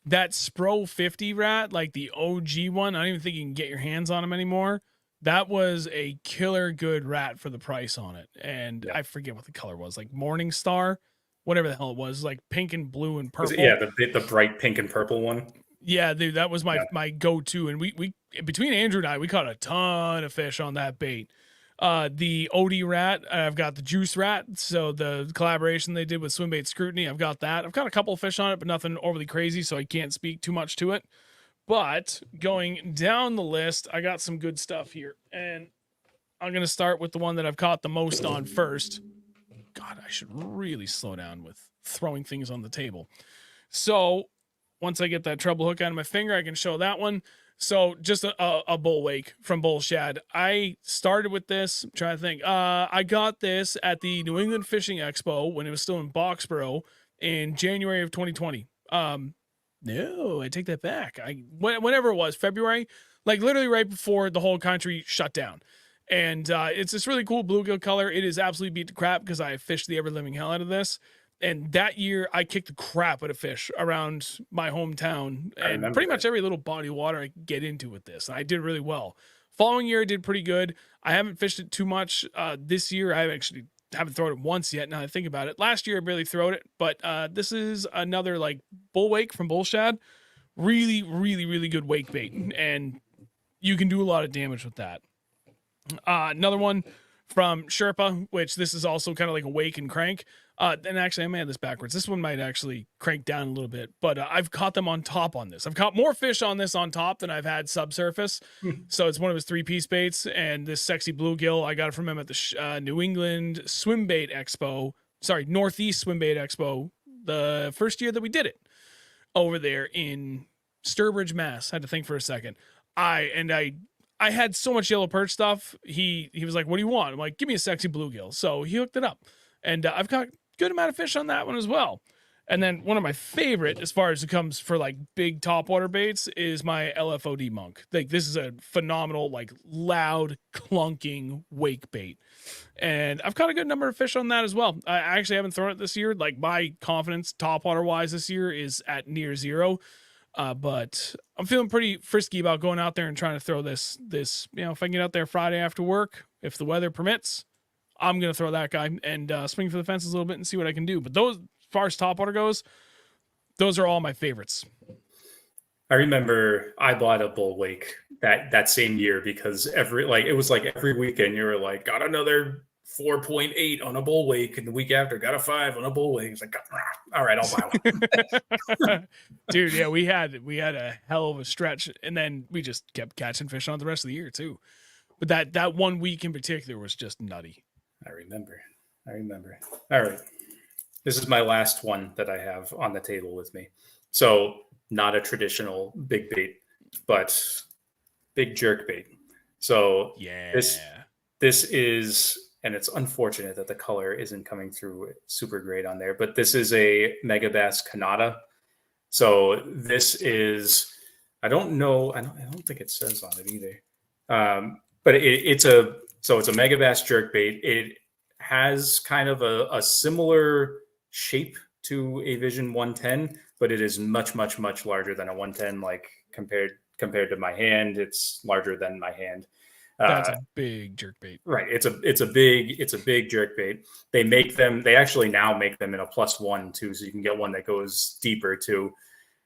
That Spro 50 rat, like the OG one, I don't even think you can get your hands on them anymore. That was a killer good rat for the price on it. And Yep. I forget what the color was, like Morning Star, whatever the hell it was, like pink and blue and purple. Yeah, the bright pink and purple one. Yeah, dude, that was my Yeah. my go-to. And we between Andrew and I, we caught a ton of fish on that bait. The OD rat, I've got the juice rat. So the collaboration they did with Swimbait Scrutiny, I've got that. I've got a couple of fish on it, but nothing overly crazy, so I can't speak too much to it. But going down the list, I got some good stuff here. And I'm going to start with the one that I've caught the most on first. God, I should really slow down with throwing things on the table. So once I get that treble hook out of my finger, I can show that one. So just a bull wake from Bull Shad. I started with this. I'm trying to think. I got this at the New England Fishing Expo when it was still in Boxborough in January of 2020. No, I take that back. Whenever it was, February, like literally right before the whole country shut down. And it's this really cool bluegill color. It is absolutely beat to crap because I fished the ever living hell out of this. And that year, I kicked the crap out of fish around my hometown, and pretty much every little body of water I could get into with this. And I did really well. Following year, I did pretty good. I haven't fished it too much this year. I actually haven't thrown it once yet. Now I think about it, last year I barely throwed it, but this is another like bull wake from Bull Shad. Really, really, really good wake bait, and you can do a lot of damage with that. Another one from Sherpa, which this is also kind of like a wake and crank. And actually, I may have this backwards. This one might actually crank down a little bit, but I've caught them on top on this. I've caught more fish on this on top than I've had subsurface. So it's one of his 3-piece baits. And this sexy bluegill, I got it from him at the New England Swimbait Expo. Sorry, Northeast Swimbait Expo. The first year that we did it over there in Sturbridge, Mass. Had to think for a second. I had so much yellow perch stuff. He was like, "What do you want?" I'm like, "Give me a sexy bluegill." So he hooked it up, and I've got a good amount of fish on that one as well. And then one of my favorite, as far as it comes for like big topwater baits, is my LFOD monk. Like this is a phenomenal, like loud clunking wake bait, and I've caught a good number of fish on that as well. I actually haven't thrown it this year. Like my confidence topwater wise this year is at near zero. But I'm feeling pretty frisky about going out there and trying to throw this, if I can get out there Friday after work, if the weather permits, I'm going to throw that guy and swing for the fences a little bit and see what I can do. But those, as far as topwater goes, those are all my favorites. I remember I bought a bull wake that same year because it was like every weekend you were like, got another 4.8 on a bull wake, and the week after got a 5 on a bull wake. It's like, all right, I'll buy one. Dude, yeah, we had a hell of a stretch, and then we just kept catching fish on the rest of the year too. But that 1 week in particular was just nutty. I remember. All right. This is my last one that I have on the table with me. So not a traditional big bait, but big jerk bait. So yeah, this is, and it's unfortunate that the color isn't coming through super great on there, but this is a Megabass Canada. So this is, I don't think it says on it either. But it's a Megabass jerkbait. It has kind of a similar shape to a Vision 110, but it is much, much, much larger than a 110. Like compared to my hand, it's larger than my hand. That's a big jerkbait. Right. It's a big jerkbait. They actually now make them in a +1 too, so you can get one that goes deeper too.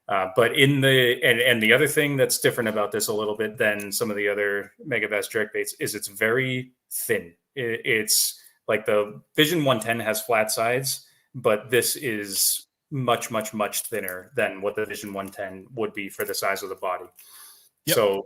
But the other thing that's different about this a little bit than some of the other Megabass jerkbaits is it's very thin. It's like the Vision 110 has flat sides, but this is much, much, much thinner than what the Vision 110 would be for the size of the body. Yep. So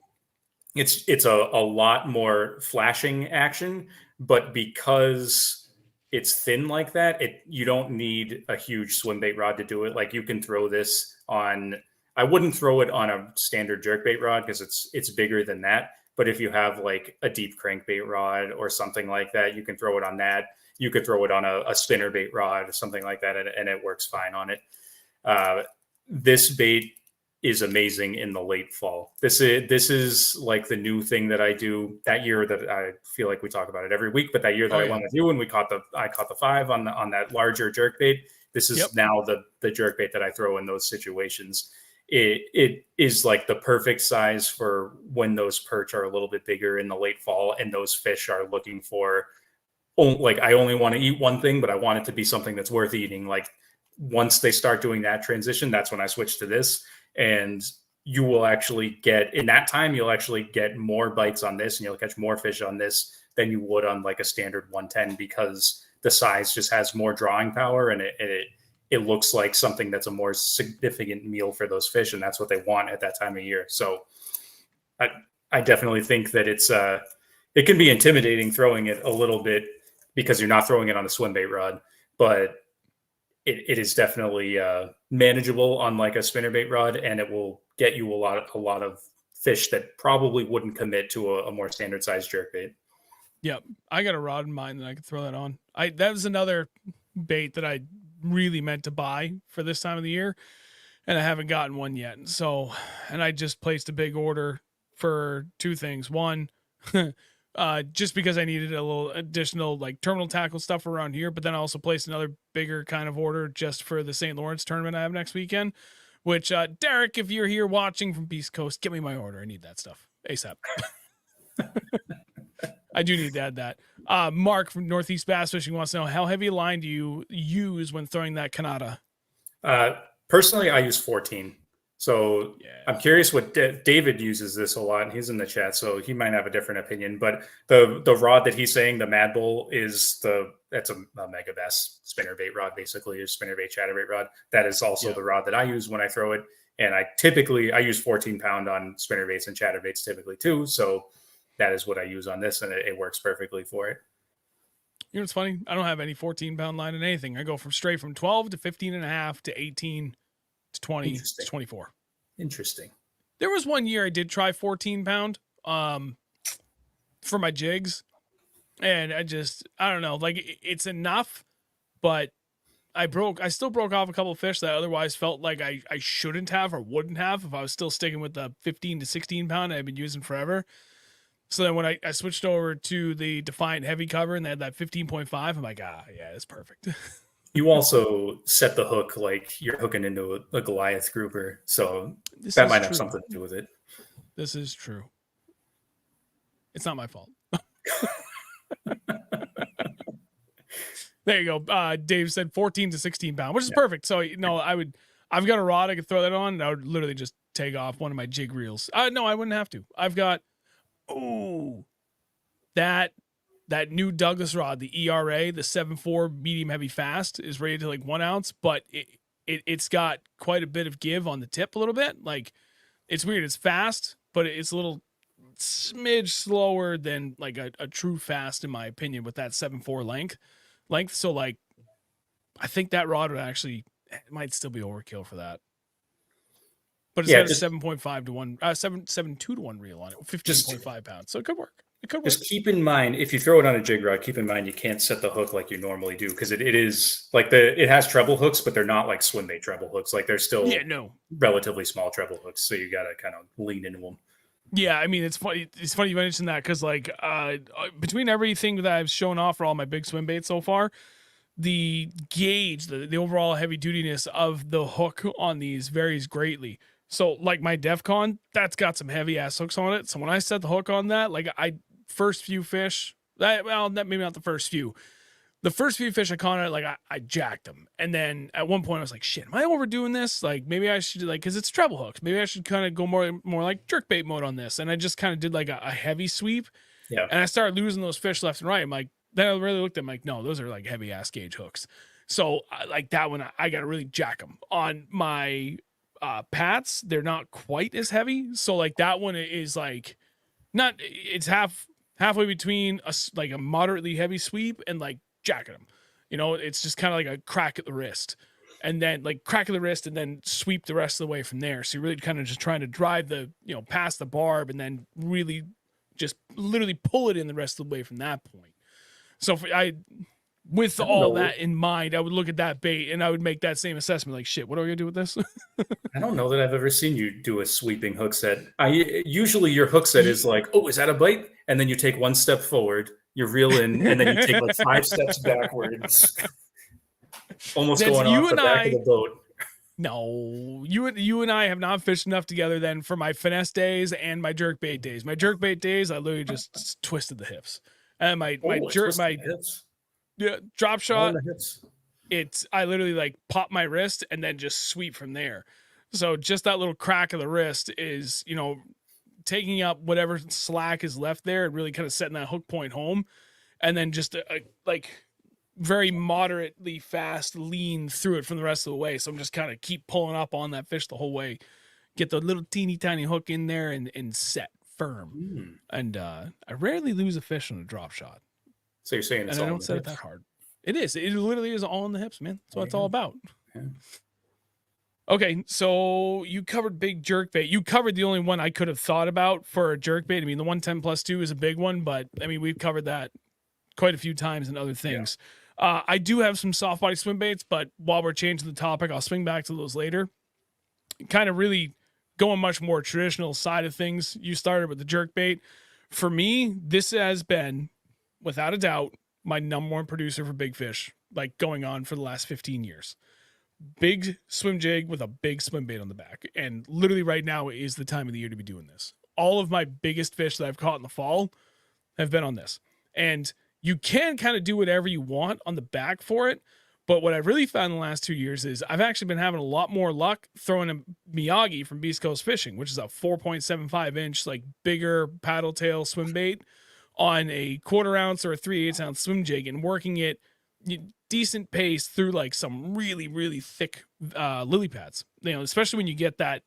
it's a lot more flashing action, but because it's thin like that, you don't need a huge swim bait rod to do it. Like you can throw this on, I wouldn't throw it on a standard jerkbait rod because it's bigger than that. But if you have like a deep crankbait rod or something like that, you can throw it on that. You could throw it on a spinnerbait rod or something like that, and it works fine on it. This bait is amazing in the late fall. This is like the new thing that I do that year that I feel like we talk about it every week, but that year that I went with you and I caught the 5 on that larger jerkbait. This is now the jerkbait that I throw in those situations. It is like the perfect size for when those perch are a little bit bigger in the late fall and those fish are looking for, like, I only want to eat one thing, but I want it to be something that's worth eating. Like once they start doing that transition, that's when I switch to this. And you will actually get, in that time, you'll actually get more bites on this and you'll catch more fish on this than you would on like a standard 110 because the size just has more drawing power and it looks like something that's a more significant meal for those fish. And that's what they want at that time of year. So I definitely think that it can be intimidating throwing it a little bit because you're not throwing it on a swim bait rod, but it is definitely manageable on like a spinnerbait rod, and it will get you a lot of fish that probably wouldn't commit to a more standard sized jerkbait. Yep, I got a rod in mind that I could throw that on. That was another bait that I really meant to buy for this time of the year, and I haven't gotten one yet. So, and I just placed a big order for 2 things. One, just because I needed a little additional like terminal tackle stuff around here, but then I also placed another bigger kind of order just for the St. Lawrence tournament I have next weekend, which Derek, if you're here watching from Beast Coast, get me my order. I need that stuff ASAP. I do need to add that. Mark from Northeast Bass Fishing wants to know, how heavy a line do you use when throwing that Canada? Personally, I use 14. So I'm curious what David uses this a lot, and he's in the chat, so he might have a different opinion. But the rod that he's saying, the Mad Bull, that's a Megabass spinnerbait rod, basically, a spinnerbait chatterbait rod. That is also the rod that I use when I throw it, and I use 14 pound on spinnerbaits and chatterbaits typically too. So that is what I use on this, and it works perfectly for it. You know what's funny? I don't have any 14-pound line in anything. I go straight from 12 to 15 and a half to 18 to 20 to 24. Interesting. There was one year I did try 14 pound for my jigs, and I don't know, like it's enough, but I still broke off a couple of fish that I otherwise felt like I shouldn't have or wouldn't have if I was still sticking with the 15 to 16 pound I've been using forever. So then when I switched over to the Defiant heavy cover and they had that 15.5, I'm like, yeah, it's perfect. You also set the hook like you're hooking into a Goliath grouper. So This That is might have true. something to do with it. This is true. It's not my fault. There you go. Dave said 14 to 16 pound, which is perfect. So, I've got a rod. I could throw that on and I would literally just take off one of my jig reels. No, I wouldn't have to. I've got, that new Douglas rod, the ERA, the 7.4 medium heavy fast is rated to like 1 ounce, but it's got quite a bit of give on the tip a little bit. Like, it's weird. It's fast, but it's a little smidge slower than like a true fast, in my opinion, with that 7.4 length. So like, I think that rod would actually, it might still be overkill for that. But it's got a 7.5 to 1, 7.2 to 1 reel on it, 15.5 pounds. So it could work. Just keep in mind, if you throw it on a jig rod, keep in mind you can't set the hook like you normally do, because it is like it has treble hooks, but they're not like swim bait treble hooks. Like they're still relatively small treble hooks, so you got to kind of lean into them. Yeah, I mean, it's funny. It's funny you mentioned that because, like, between everything that I've shown off for all my big swim baits so far, the gauge, the overall heavy dutiness of the hook on these varies greatly. So, like my DEFCON, that's got some heavy ass hooks on it. So when I set the hook on that, like first few fish, maybe not the first few. The first few fish I caught it, like I jacked them. And then at one point I was like, shit, am I overdoing this? Like maybe I should, like, cause it's treble hooks. Maybe I should kind of go more like jerkbait mode on this. And I just kind of did like a heavy sweep. Yeah. And I started losing those fish left and right. I'm like, then I really looked at them like, no, those are like heavy ass gauge hooks. So like that one, I got to really jack them. On my Pats, they're not quite as heavy. So like that one is like, it's halfway between a moderately heavy sweep and like jacking them. It's just kind of like a crack at the wrist, and then like crack at the wrist and then sweep the rest of the way from there. So you're really kind of just trying to drive the, past the barb and then really just literally pull it in the rest of the way from that point. So with all that in mind, I would look at that bait and I would make that same assessment. Like, shit, what are we gonna do with this? I don't know that I've ever seen you do a sweeping hook set. Usually your hook set is like, oh, is that a bite? And then you take one step forward, you reel in, and then you take like 5 steps backwards, almost going off the back of the boat. No, you and I have not fished enough together then for my finesse days and my jerkbait days. My jerkbait days, I literally just twisted the hips, and my hips. Yeah, drop shot. I literally like pop my wrist and then just sweep from there. So just that little crack of the wrist is, taking up whatever slack is left there and really kind of setting that hook point home, and then just like very moderately fast lean through it from the rest of the way. So I'm just kind of keep pulling up on that fish the whole way, get the little teeny tiny hook in there and set firm. And I rarely lose a fish on a drop shot. So you're saying it's all I don't set it that hard. It is. It literally is all in the hips, man. That's what it's all about. Yeah. Okay, so you covered big jerkbait. You covered the only one I could have thought about for a jerkbait. I mean, the 110+2 is a big one, but I mean, we've covered that quite a few times in other things. Yeah. I do have some soft body swim baits, but while we're changing the topic, I'll swing back to those later. Kind of really going much more traditional side of things. You started with the jerkbait. For me, this has been, without a doubt, my number one producer for big fish, like going on for the last 15 years. Big swim jig with a big swim bait on the back. And literally right now is the time of the year to be doing this. All of my biggest fish that I've caught in the fall have been on this. And you can kind of do whatever you want on the back for it. But what I've really found in the last 2 years is I've actually been having a lot more luck throwing a Miyagi from Beast Coast Fishing, which is a 4.75 inch, like bigger paddle tail swim bait on a 1/4 ounce or a 3/8 ounce swim jig and working it decent pace through like some really, really thick lily pads, especially when you get that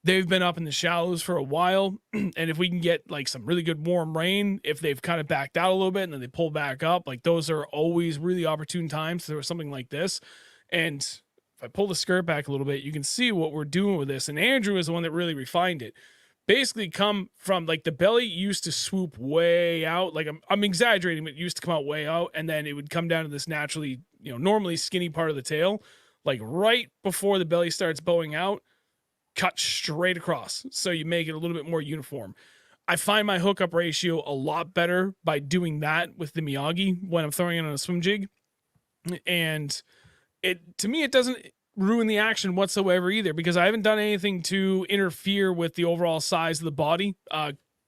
they've been up in the shallows for a while. And if we can get like some really good warm rain, if they've kind of backed out a little bit and then they pull back up, like those are always really opportune times for something like this. And if I pull the skirt back a little bit, you can see what we're doing with this. And Andrew is the one that really refined it. Basically come from like the belly used to swoop way out. Like I'm exaggerating, but it used to come out way out. And then it would come down to this naturally, normally skinny part of the tail, like right before the belly starts bowing out, cut straight across. So you make it a little bit more uniform. I find my hookup ratio a lot better by doing that with the Miyagi when I'm throwing it on a swim jig. And to me, it doesn't, ruin the action whatsoever either, because I haven't done anything to interfere with the overall size of the body,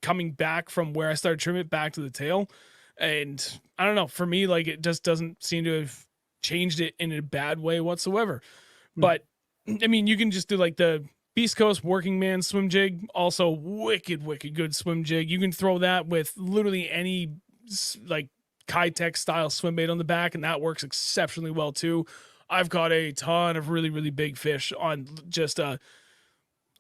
coming back from where I started trimming it back to the tail. And I don't know, for me, like, it just doesn't seem to have changed it in a bad way whatsoever. But I mean, you can just do like the Beast Coast Working Man swim jig, also wicked good swim jig. You can throw that with literally any like Kitech style swim bait on the back, and that works exceptionally well too. I've caught a ton of really big fish on just a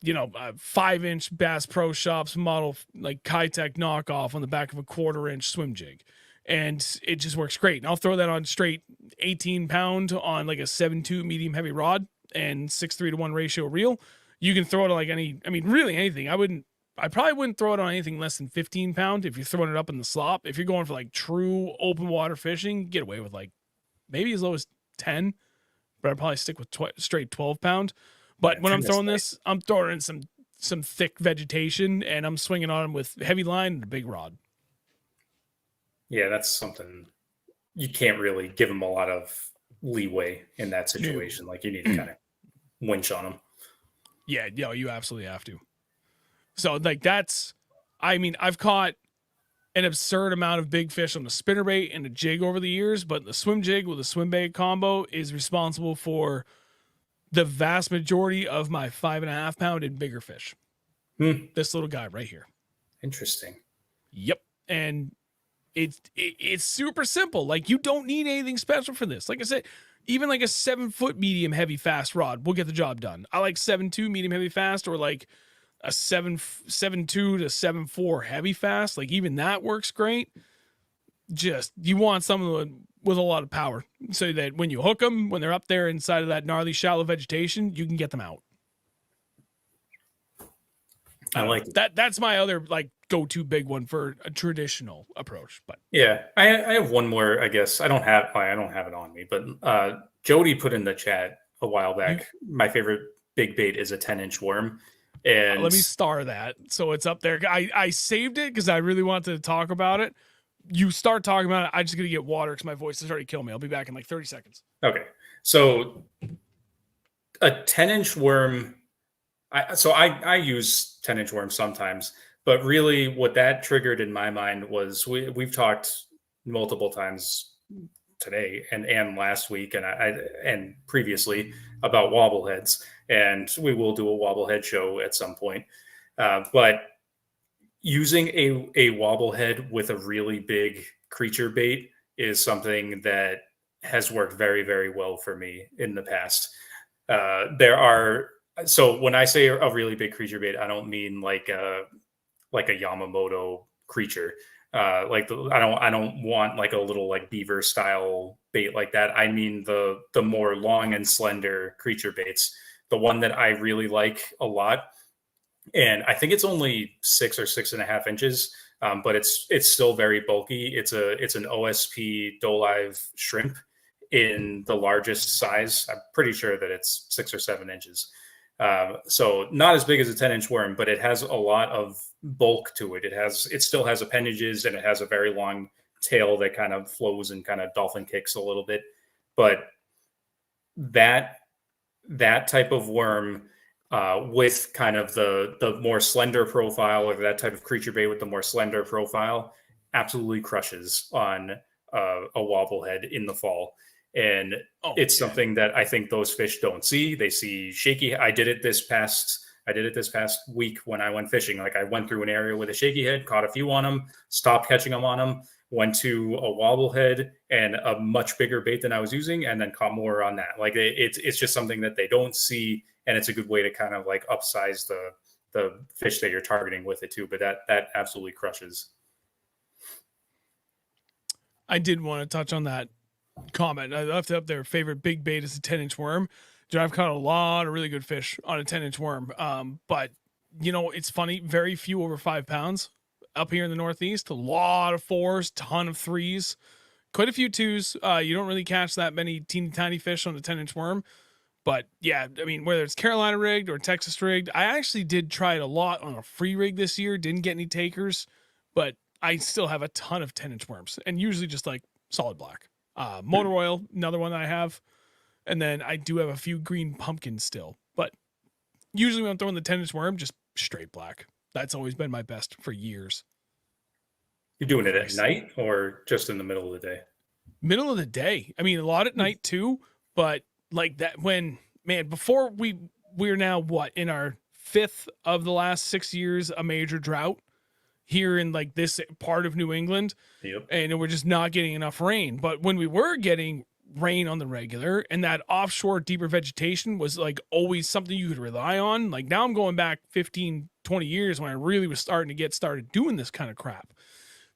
5-inch Bass Pro Shops model, like Kitech knockoff on the back of a 1/4-inch swim jig. And it just works great. And I'll throw that on straight 18 pound on like a 7.2 medium heavy rod and 6:3 to 1 ratio reel. You can throw it like really anything. I probably wouldn't throw it on anything less than 15 pound if you're throwing it up in the slop. If you're going for like true open water fishing, get away with like maybe as low as 10, but I'd probably stick with straight 12 pound. But when I'm throwing this, I'm throwing in some thick vegetation, and I'm swinging on them with heavy line and a big rod. Yeah, that's something you can't really give them a lot of leeway in that situation. Like, you need to kind of winch on them. Yeah, you absolutely have to. So like I've caught an absurd amount of big fish on the spinnerbait and a jig over the years, but the swim jig with a swim bait combo is responsible for the vast majority of my 5.5 pound and bigger fish. This little guy right here. Interesting. Yep. And it's super simple. Like, you don't need anything special for this. Like I said, even like a 7-foot medium heavy fast rod will get the job done. I like 7.2 medium heavy fast, or like a 7.2 to 7.4 heavy fast. Like, even that works great. Just, you want something with a lot of power, so that when you hook them, when they're up there inside of that gnarly shallow vegetation, you can get them out. I like that. That's my other like go-to big one for a traditional approach. But yeah, I have one more. I guess I don't have it on me, but Jody put in the chat a while back. My favorite big bait is a 10-inch worm. And let me star that so it's up there. I saved it because I really wanted to talk about it. You start talking about it, I'm just gonna get water because my voice is already killing me. I'll be back in like 30 seconds. Okay, so a 10-inch worm. I use 10-inch worms sometimes, but really what that triggered in my mind was we've talked multiple times today and last week and previously about wobbleheads, and we will do a wobblehead show at some point. But using a wobblehead with a really big creature bait is something that has worked very, very well for me in the past. So when I say a really big creature bait, I don't mean like a Yamamoto creature. I don't want like a little like beaver style bait like that. I mean the more long and slender creature baits. The one that I really like a lot, and I think it's only 6 or 6.5 inches, but it's still very bulky. It's an OSP Dolive shrimp in the largest size. I'm pretty sure that it's 6 or 7 inches. So not as big as a 10-inch worm, but it has a lot of bulk to it. It still has appendages, and it has a very long tail that kind of flows and kind of dolphin kicks a little bit. But that type of worm, with kind of the more slender profile, or that type of creature bait with the more slender profile, absolutely crushes on a wobblehead in the fall. And it's something that I think those fish don't see. They see shaky. I did it this past week when I went fishing. Like, I went through an area with a shaky head, caught a few on them, stopped catching them on them, went to a wobblehead and a much bigger bait than I was using, and then caught more on that. Like, it's just something that they don't see, and it's a good way to kind of like upsize the fish that you're targeting with it too. But that absolutely crushes. I did want to touch on that comment. I left it up there. Favorite big bait is a 10-inch worm. Dude, I've caught a lot of really good fish on a 10-inch worm. But it's funny. Very few over 5 pounds up here in the Northeast. A lot of 4s, ton of 3s, quite a few 2s. You don't really catch that many teeny tiny fish on a 10-inch worm. But yeah, I mean, whether it's Carolina rigged or Texas rigged, I actually did try it a lot on a free rig this year. Didn't get any takers, but I still have a ton of 10-inch worms, and usually just like solid black. Motor oil, another one that I have. And then I do have a few green pumpkins still. But usually when I'm throwing the 10-inch worm, just straight black. That's always been my best for years. You're doing it at night or just in the middle of the day? Middle of the day. I mean, a lot at night too, but like that when, man, before we're now what, in our 5th of the last 6 years, a major drought here in like this part of New England. Yep. And we're just not getting enough rain. But when we were getting rain on the regular, and that offshore deeper vegetation was like always something you could rely on. Like now I'm going back 15, 20 years when I really was starting to get started doing this kind of crap.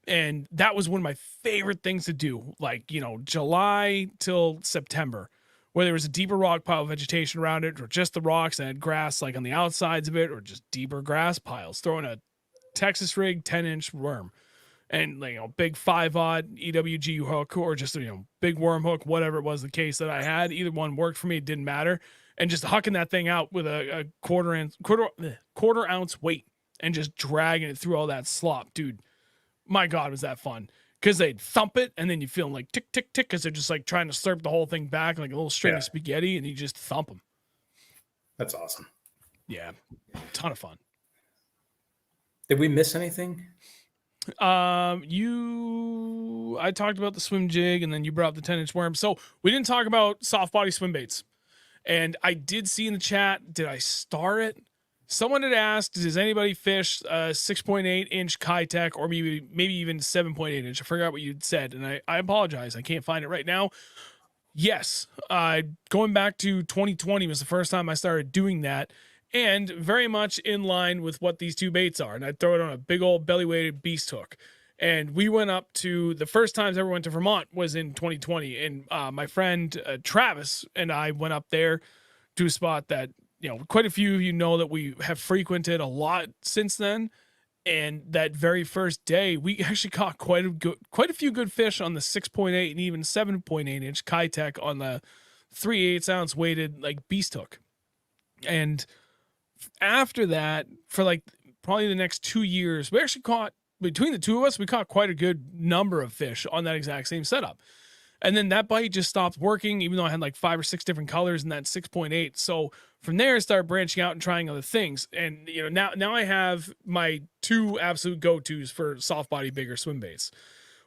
And that was one of my favorite things to do, like, you know, July till September, where there was a deeper rock pile of vegetation around it, or just the rocks and had grass like on the outsides of it, or just deeper grass piles, throwing a Texas rig 10-inch worm and, you know, big 5-aught EWG hook, or just, you know, big worm hook, whatever it was the case that I had. Either one worked for me. It didn't matter. And just hucking that thing out with a quarter ounce weight and just dragging it through all that slop, dude. My God, was that fun. Because they'd thump it, and then you feel them like tick, tick, tick, because they're just like trying to slurp the whole thing back like a little string of spaghetti, and you just thump them. That's awesome. Yeah, ton of fun. Did we miss anything? I talked about the swim jig, and then you brought up the 10-inch worm. So we didn't talk about soft body swim baits. And I did see in the chat, did I star it? Someone had asked, does anybody fish 6.8-inch Kitech, or maybe even 7.8-inch? I forgot what you'd said, and I apologize. I can't find it right now. Yes, going back to 2020 was the first time I started doing that, and very much in line with what these two baits are. And I'd throw it on a big old belly-weighted beast hook. And we went up to, the first times I ever went to Vermont was in 2020. And my friend Travis and I went up there to a spot that, you know, quite a few of you know that we have frequented a lot since then. And that very first day, we actually caught quite a few good fish on the 6.8 and even 7.8-inch Kitech on the 3/8 ounce weighted like beast hook. And after that, for like probably the next 2 years, we actually caught, between the two of us, we caught quite a good number of fish on that exact same setup. And then that bite just stopped working, even though I had like 5 or 6 different colors in that 6.8. So from there, I started branching out and trying other things. And, you know, now I have my 2 absolute go-tos for soft body bigger swim baits.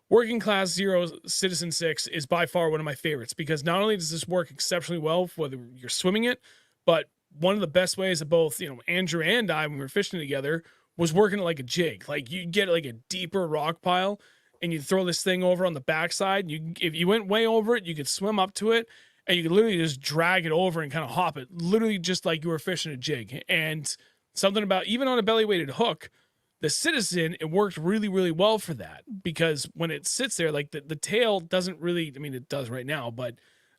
Working Class Zero Citizen 6 is by far one of my favorites, because not only does this work exceptionally well whether you're swimming it, but one of the best ways that both, you know, Andrew and I, when we were fishing together, was working it like a jig. Like you get like a deeper rock pile, and you throw this thing over on the backside. If you went way over it, you could swim up to it, and you could literally just drag it over and kind of hop it, literally just like you were fishing a jig. And something about, even on a belly weighted hook, the Citizen, it worked really, really well for that, because when it sits there, like the tail doesn't really, I mean, it does right now, but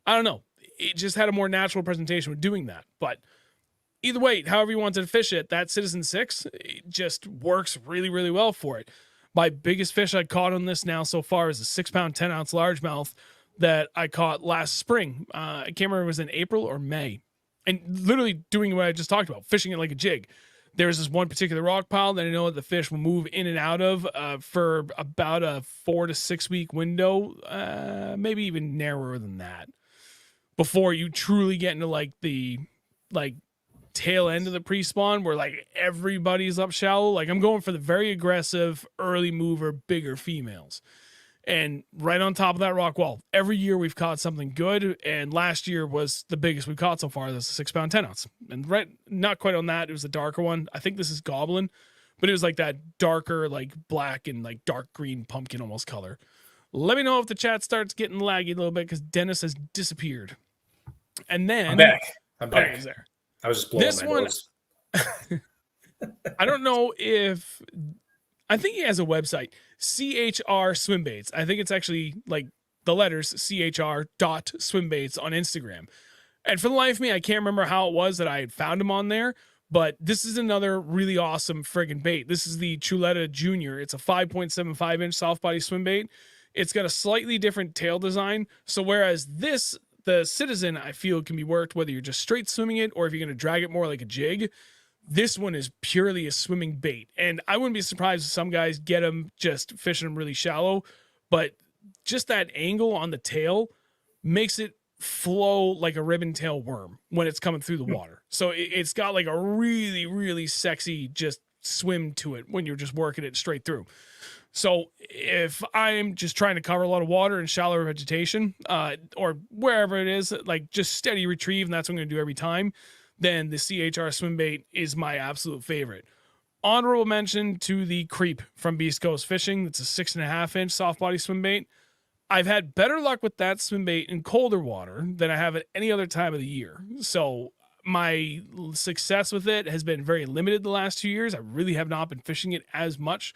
I don't know. It just had a more natural presentation with doing that. But either way, however you wanted to fish it, that Citizen 6, it just works really, really well for it. My biggest fish I caught on this now so far is a 6-pound, 10-ounce largemouth that I caught last spring. I can't remember if it was in April or May. And literally doing what I just talked about, fishing it like a jig. There's this one particular rock pile that I know that the fish will move in and out of for about a 4 to 6 week window, maybe even narrower than that, before you truly get into like the tail end of the pre-spawn where like everybody's up shallow. Like I'm going for the very aggressive early mover, bigger females. And right on top of that rock wall, every year we've caught something good. And last year was the biggest we've caught so far. That's a 6-pound, 10-ounce. And right, not quite on that. It was a darker one. I think this is Goblin, but it was like that darker, like black and like dark green pumpkin almost color. Let me know if the chat starts getting laggy a little bit, because Dennis has disappeared. And then I'm back. Oh, he's there. I was just blowing This my one, nose. I don't know if, I think he has a website, CHR Swimbaits. I think it's actually like the letters CHR.swimbaits on Instagram. And for the life of me, I can't remember how it was that I had found him on there, but this is another really awesome friggin' bait. This is the Chuleta Junior. It's a 5.75-inch soft body swim bait. It's got a slightly different tail design. So whereas this, the Citizen, I feel can be worked whether you're just straight swimming it or if you're going to drag it more like a jig. This one is purely a swimming bait. And I wouldn't be surprised if some guys get them just fishing them really shallow, but just that angle on the tail makes it flow like a ribbon tail worm when it's coming through the water. So it's got like a really, really sexy just swim to it when you're just working it straight through. So if I'm just trying to cover a lot of water and shallower vegetation, or wherever it is, like just steady retrieve, and that's what I'm going to do every time, then the CHR swim bait is my absolute favorite. Honorable mention to the Creep from Beast Coast Fishing. It's a 6.5-inch soft body swim bait. I've had better luck with that swim bait in colder water than I have at any other time of the year. So my success with it has been very limited the last 2 years. I really have not been fishing it as much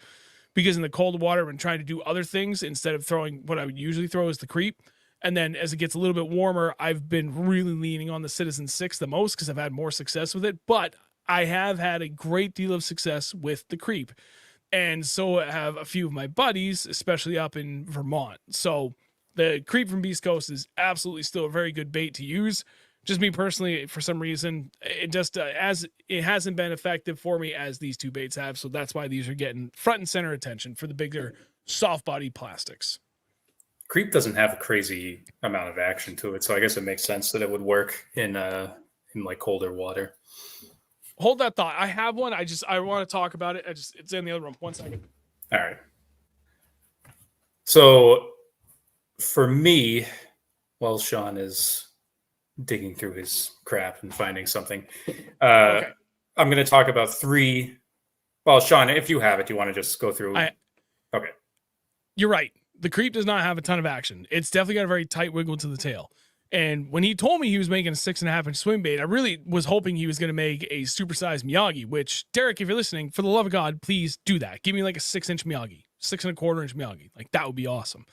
because in the cold water, I've been trying to do other things instead of throwing what I would usually throw as the Creep. And then as it gets a little bit warmer, I've been really leaning on the Citizen 6 the most because I've had more success with it. But I have had a great deal of success with the Creep. And so have a few of my buddies, especially up in Vermont. So the Creep from Beast Coast is absolutely still a very good bait to use. Just me personally, for some reason, it just as it hasn't been effective for me as these two baits have. So that's why these are getting front and center attention for the bigger soft body plastics. Creep doesn't have a crazy amount of action to it, so I guess it makes sense that it would work in like colder water. Hold that thought. I have one. I want to talk about it. It's in the other room. 1 second. All right. So for me, while Sean is digging through his crap and finding something, okay. I'm going to talk about 3. Well, Sean, if you have it, do you want to just go through? Okay. You're right. The Creep does not have a ton of action. It's definitely got a very tight wiggle to the tail. And when he told me he was making a 6.5-inch swim bait, I really was hoping he was going to make a supersized Miyagi, which, Derek, if you're listening, for the love of God, please do that. Give me like a 6-inch Miyagi, 6.25-inch Miyagi. Like, that would be awesome.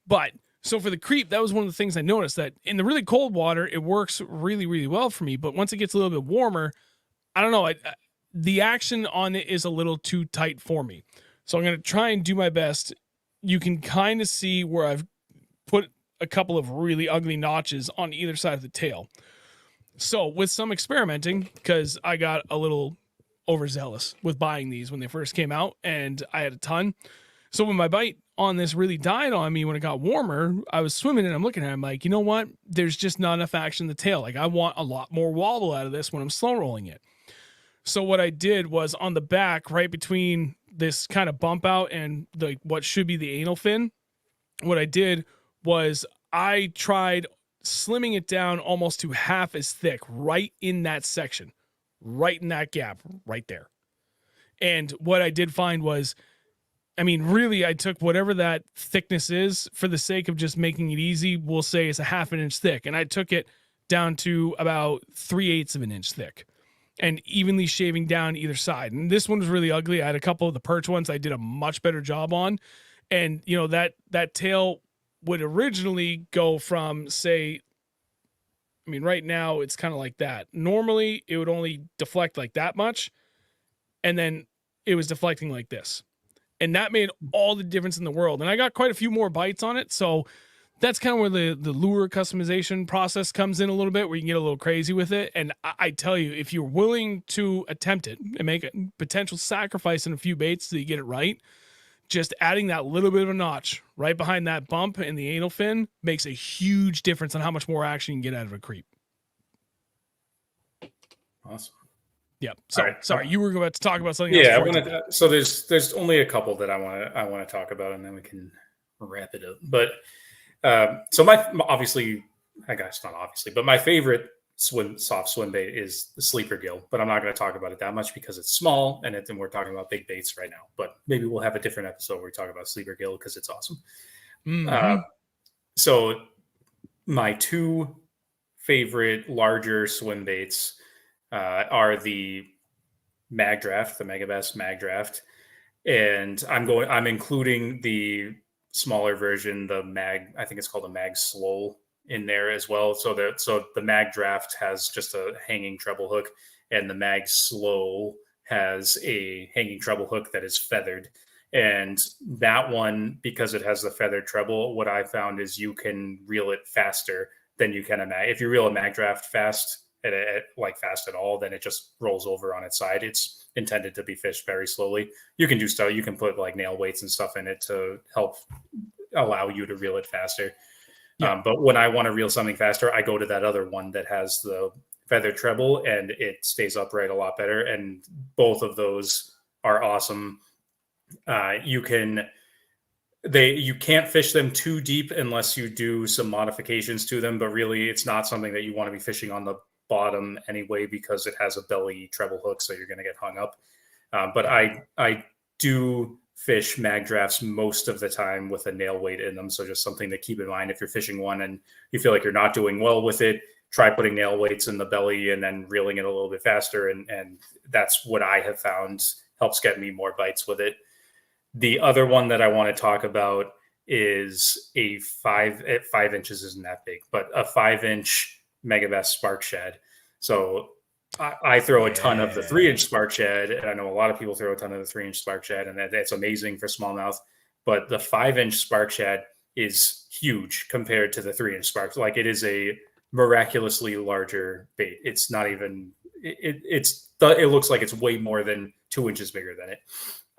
But so for the Creep, that was one of the things I noticed, that in the really cold water, it works really, really well for me. But once it gets a little bit warmer, I don't know, the action on it is a little too tight for me. So I'm going to try and do my best. You can kind of see where I've put a couple of really ugly notches on either side of the tail. So with some experimenting, because I got a little overzealous with buying these when they first came out, and I had a ton. So when my bite on this really died on me when it got warmer, I was swimming and I'm looking at it, I'm like, you know what? There's just not enough action in the tail. Like, I want a lot more wobble out of this when I'm slow rolling it. So what I did was on the back, right between this kind of bump out and the what should be the anal fin, what I did was I tried slimming it down almost to half as thick right in that section, right in that gap right there. And what I did find was, I mean, really, I took whatever that thickness is for the sake of just making it easy. We'll say it's a 1/2 inch thick. And I took it down to about 3/8 of an inch thick and evenly shaving down either side. And this one was really ugly. I had a couple of the perch ones I did a much better job on. And, you know, that tail would originally go from, say, I mean, right now it's kind of like that. Normally it would only deflect like that much. And then it was deflecting like this. And that made all the difference in the world. And I got quite a few more bites on it. So that's kind of where the lure customization process comes in a little bit, where you can get a little crazy with it. And I tell you, if you're willing to attempt it and make a potential sacrifice in a few baits so you get it right, just adding that little bit of a notch right behind that bump in the anal fin makes a huge difference on how much more action you can get out of a Creep. Awesome. Yep. So right. Sorry, you were about to talk about something else. Yeah, so there's only a couple that I want to talk about, and then we can wrap it up. But so my obviously, I guess not obviously, but my favorite soft swim bait is the sleeper gill. But I'm not going to talk about it that much because it's small, and we're talking about big baits right now. But maybe we'll have a different episode where we talk about sleeper gill because it's awesome. Mm-hmm. So my 2 favorite larger swim baits are the Mag Draft, the Megabass Mag Draft, and I'm including the smaller version, the Mag, I think it's called a Mag Slow, in there as well. So the Mag Draft has just a hanging treble hook, and the Mag Slow has a hanging treble hook that is feathered. And that one, because it has the feathered treble, what I found is you can reel it faster than you can a mag. If you reel a Mag Draft fast, fast at all, then it just rolls over on its side. It's intended to be fished very slowly. You can do stuff. You can put like nail weights and stuff in it to help allow you to reel it faster. Yeah. But when I want to reel something faster, I go to that other one that has the feather treble and it stays upright a lot better. And both of those are awesome. You can't fish them too deep unless you do some modifications to them, but really it's not something that you want to be fishing on the bottom anyway because it has a belly treble hook, so you're going to get hung up. But I do fish mag drafts most of the time with a nail weight in them, so just something to keep in mind if you're fishing one and you feel like you're not doing well with it. Try putting nail weights in the belly and then reeling it a little bit faster, and that's what I have found helps get me more bites with it. The other one that I want to talk about is a 5 inches isn't that big, but a 5-inch Megabass Spark Shad. So I throw a ton of the 3-inch Spark Shad, and I know a lot of people throw a ton of the 3-inch Spark Shad, and that's amazing for smallmouth. But the 5-inch Spark Shad is huge compared to the 3-inch Spark. Like it is a miraculously larger bait. It's not even. It looks like it's way more than 2 inches bigger than it.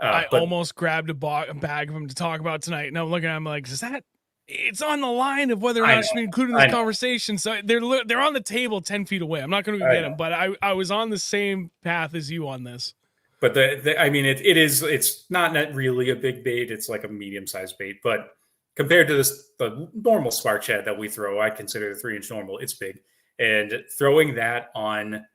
I almost grabbed a bag of them to talk about tonight, and I'm looking at them like, is that? It's on the line of whether or not it should be included in this conversation. So they're on the table 10 feet away. I'm not going to get them, but I was on the same path as you on this. But it's not really a big bait. It's like a medium-sized bait, but compared to the normal Spark Shad that we throw, I consider the 3-inch normal. It's big, and throwing that on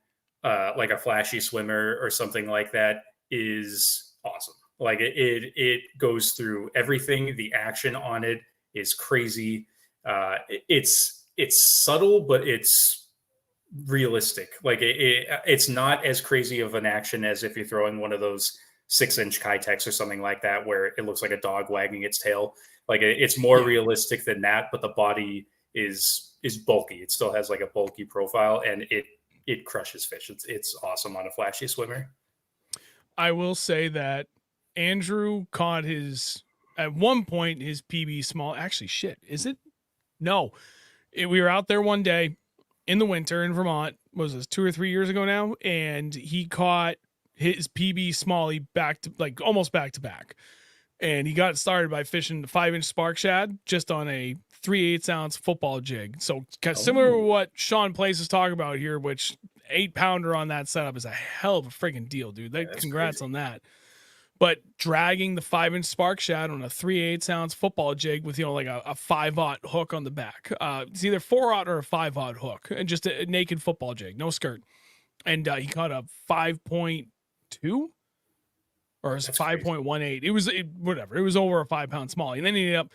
like a flashy swimmer or something like that is awesome. Like it goes through everything. The action on it is crazy. It's subtle, but it's realistic. Like it's not as crazy of an action as if you're throwing one of those 6-inch Kitex or something like that, where it looks like a dog wagging its tail. Like it's more realistic than that, but the body is bulky. It still has like a bulky profile, and it crushes fish. It's awesome on a flashy swimmer. I will say that Andrew caught at one point his PB small. Actually, shit, is it? No, we were out there one day in the winter in Vermont. Was this 2 or 3 years ago now? And he caught his PB smallie almost back to back. And he got started by fishing the 5-inch Spark Shad just on a 3/8 ounce football jig. So similar to what Sean Place is talking about here, which 8-pounder on that setup is a hell of a freaking deal, dude. Congrats crazy on that. But dragging the 5-inch Spark Shad on a 3/8 ounce football jig with, like a 5/0 hook on the back. It's either 4/0 or a 5/0 hook, and just a naked football jig, no skirt. And he caught a 5.2 or 5.18. It was whatever. It was over a 5-pound smallie. And then he ended up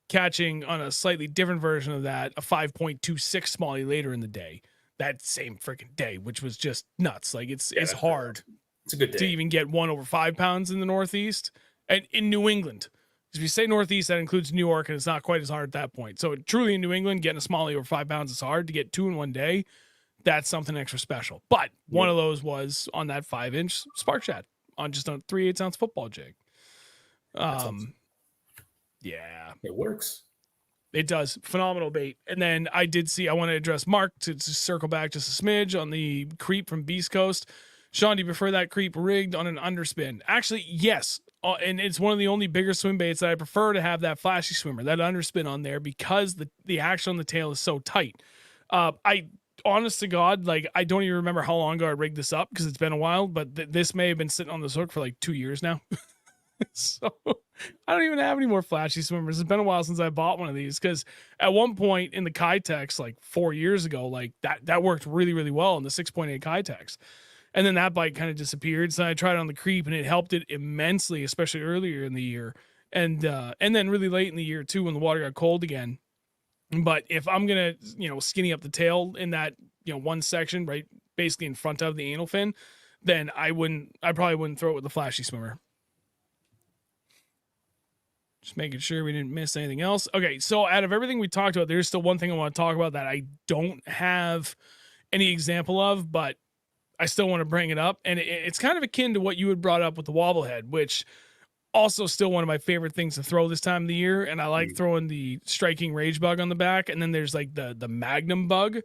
catching on a slightly different version of that, a 5.26 smallie later in the day. That same freaking day, which was just nuts. Like it's hard. It's a good day to even get one over 5 pounds in the Northeast and in New England. If you say Northeast, that includes New York, and it's not quite as hard at that point. So truly in New England, getting a smallie over 5 pounds is hard. To get 2 in one day, that's something extra special. But one of those was on that 5-inch Spark Shad on just a 3/8 ounce football jig. Yeah, it works. It does. Phenomenal bait. And then I want to address Mark to circle back just a smidge on the creep from Beast Coast. Sean, do you prefer that creep rigged on an underspin? Actually, yes. And it's one of the only bigger swim baits that I prefer to have that flashy swimmer, that underspin on there, because the action on the tail is so tight. I honest to God, I don't even remember how long ago I rigged this up because it's been a while, but this may have been sitting on this hook for like 2 years now. So I don't even have any more flashy swimmers. It's been a while since I bought one of these, because at one point in the Kitex, like 4 years ago, that worked really, really well in the 6.8 Kitex. And then that bite kind of disappeared. So I tried it on the creep, and it helped it immensely, especially earlier in the year. And then really late in the year too, when the water got cold again. But if I'm going to, skinny up the tail in that, one section, right, basically in front of the anal fin, then I probably wouldn't throw it with the flashy swimmer. Just making sure we didn't miss anything else. Okay, so out of everything we talked about, there's still one thing I want to talk about that I don't have any example of, but I still want to bring it up. And it's kind of akin to what you had brought up with the wobblehead, which also still one of my favorite things to throw this time of the year. And I like throwing the striking rage bug on the back. And then there's like the magnum bug.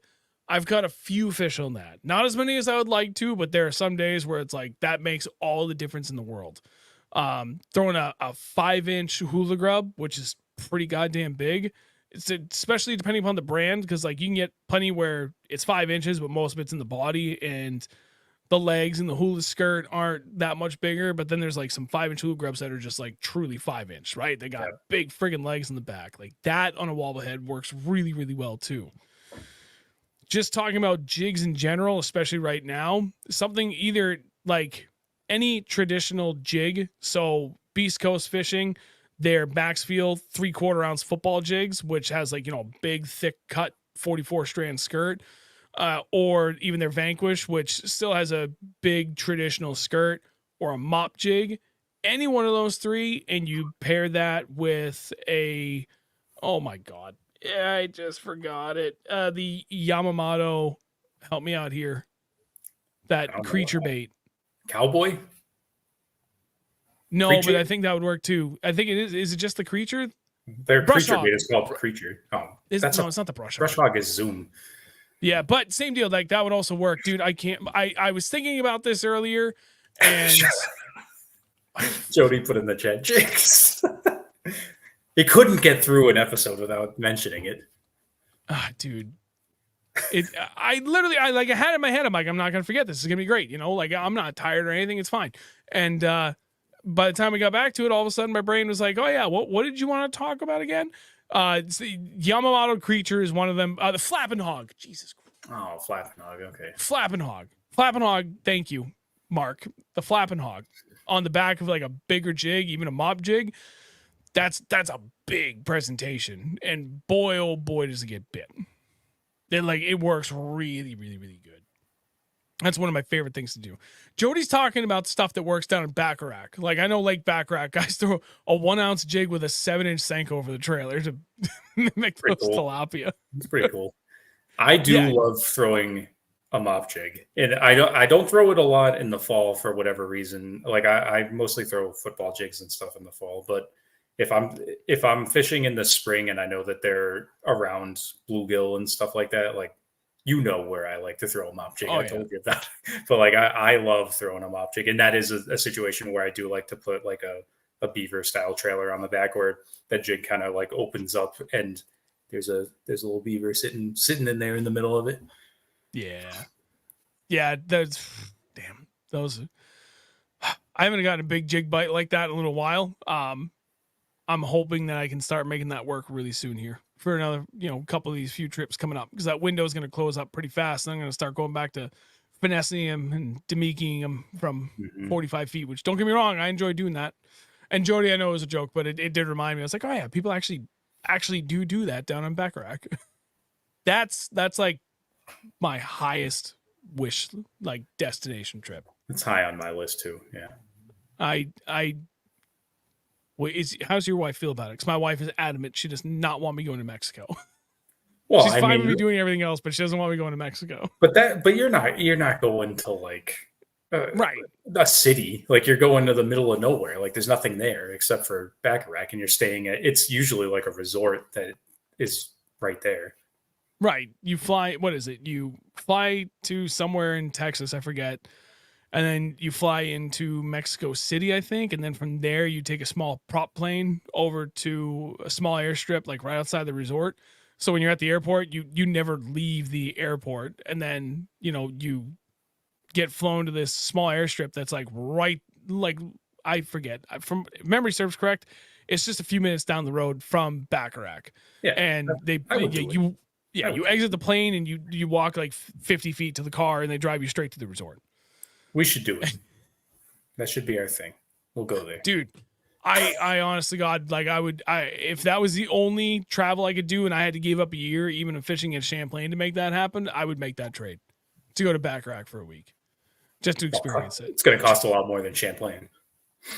I've caught a few fish on that. Not as many as I would like to, but there are some days where it's like that makes all the difference in the world. Throwing a 5-inch hula grub, which is pretty goddamn big, It's especially depending upon the brand, because like you can get plenty where it's 5 inches, but most of it's in the body, and the legs and the hula skirt aren't that much bigger. But then there's like some 5-inch hula grubs that are just like truly 5-inch, right? They got big friggin' legs in the back. Like that on a wobble head works really, really well too. Just talking about jigs in general, especially right now, something either like any traditional jig. So Beast Coast fishing, their Maxfield 3/4 ounce football jigs, which has like, big, thick cut 44 strand skirt, or even their Vanquish, which still has a big traditional skirt, or a mop jig. Any one of those three, and you pair that with oh my God. Yeah, I just forgot it. The Yamamoto, help me out here. That creature bait. Cowboy? No, Creature? but I think that would work too. I think it is. Is it just the creature? Their Brush creature hog. bait is called creature. Oh, it's not the brush hog. Brush hog is Zoom. Yeah, but same deal. Like that would also work, dude. I was thinking about this earlier, and Jody put in the chat jigs. He couldn't get through an episode without mentioning it. Dude. I had it in my head. I'm like, I'm not gonna forget this. It's gonna be great. Like I'm not tired or anything. It's fine. And by the time we got back to it, all of a sudden my brain was like, oh yeah, what did you want to talk about again? It's the Yamamoto creature is one of them. The flapping hog. Jesus Christ. Oh, flapping hog. Okay. Flapping hog. Flapping hog. Thank you, Mark. The flapping hog on the back of like a bigger jig, even a mop jig. That's a big presentation, and boy, oh boy, does it get bit. It works really, really, really good. That's one of my favorite things to do. Jody's talking about stuff that works down in Bacharach. Like I know Lake Bacharach guys throw a 1 ounce jig with a 7-inch Senko over the trailer to make those tilapia. It's pretty cool. I do love throwing a mop jig, and I don't throw it a lot in the fall for whatever reason. Like I mostly throw football jigs and stuff in the fall, but if I'm fishing in the spring and I know that they're around bluegill and stuff like that, like where I like to throw a mop jig. I told you that. But like I love throwing a mop jig, and that is a situation where I do like to put like a beaver style trailer on the back where that jig kind of like opens up and there's a little beaver sitting in there in the middle of it. Yeah, those. I haven't gotten a big jig bite like that in a little while. I'm hoping that I can start making that work really soon here for another, couple of these few trips coming up, because that window is going to close up pretty fast. And I'm going to start going back to finessing him and demiking him from 45 feet, which don't get me wrong, I enjoy doing that. And Jody, I know it was a joke, but it did remind me. I was like, oh yeah, people actually do that down in Bacharach. That's like my highest wish, like destination trip. It's high on my list too. Yeah. How's your wife feel about it? Because my wife is adamant she does not want me going to Mexico. Well, she's fine with me doing everything else, but she doesn't want me going to Mexico. But you're not going to like right a city. Like you're going to the middle of nowhere. Like there's nothing there except for Bacharach, and you're staying at. It's usually like a resort that is right there. Right. You fly. What is it? You fly to somewhere in Texas. I forget. And then you fly into Mexico City, I think. And then from there, you take a small prop plane over to a small airstrip, like right outside the resort. So when you're at the airport, you never leave the airport. And then, you get flown to this small airstrip that's like I forget. From memory serves correct, it's just a few minutes down the road from Bacharach. Yeah. And you exit the plane and you walk like 50 feet to the car and they drive you straight to the resort. We should do it. That should be our thing. We'll go there. Dude, I honest to God, like if that was the only travel I could do and I had to give up a year, even of fishing at Champlain to make that happen, I would make that trade to go to Bacharach for a week just to experience it. It's going to cost a lot more than Champlain.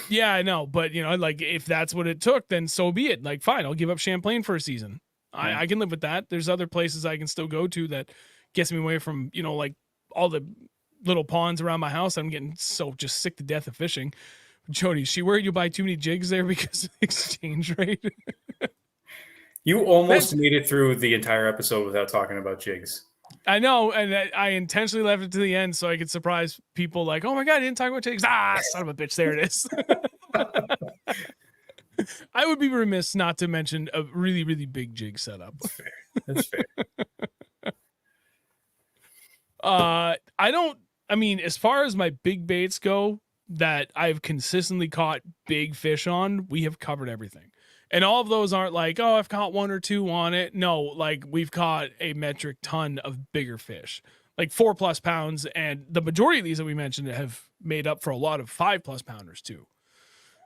Yeah, I know. But, like if that's what it took, then so be it. Like, fine, I'll give up Champlain for a season. I can live with that. There's other places I can still go to that gets me away from, like all the little ponds around my house. I'm getting so just sick to death of fishing. Jody, she worried you buy too many jigs there because of the exchange rate? You almost made it through the entire episode without talking about jigs. I know, and I intentionally left it to the end so I could surprise people like, oh my God, I didn't talk about jigs. Ah, son of a bitch, there it is. I would be remiss not to mention a really, really big jig setup. That's fair. That's fair. I mean, as far as my big baits go that I've consistently caught big fish on, we have covered everything. And all of those aren't like, oh, I've caught 1 or 2 on it. No, like we've caught a metric ton of bigger fish, like 4+ pounds. And the majority of these that we mentioned have made up for a lot of 5+ pounders too.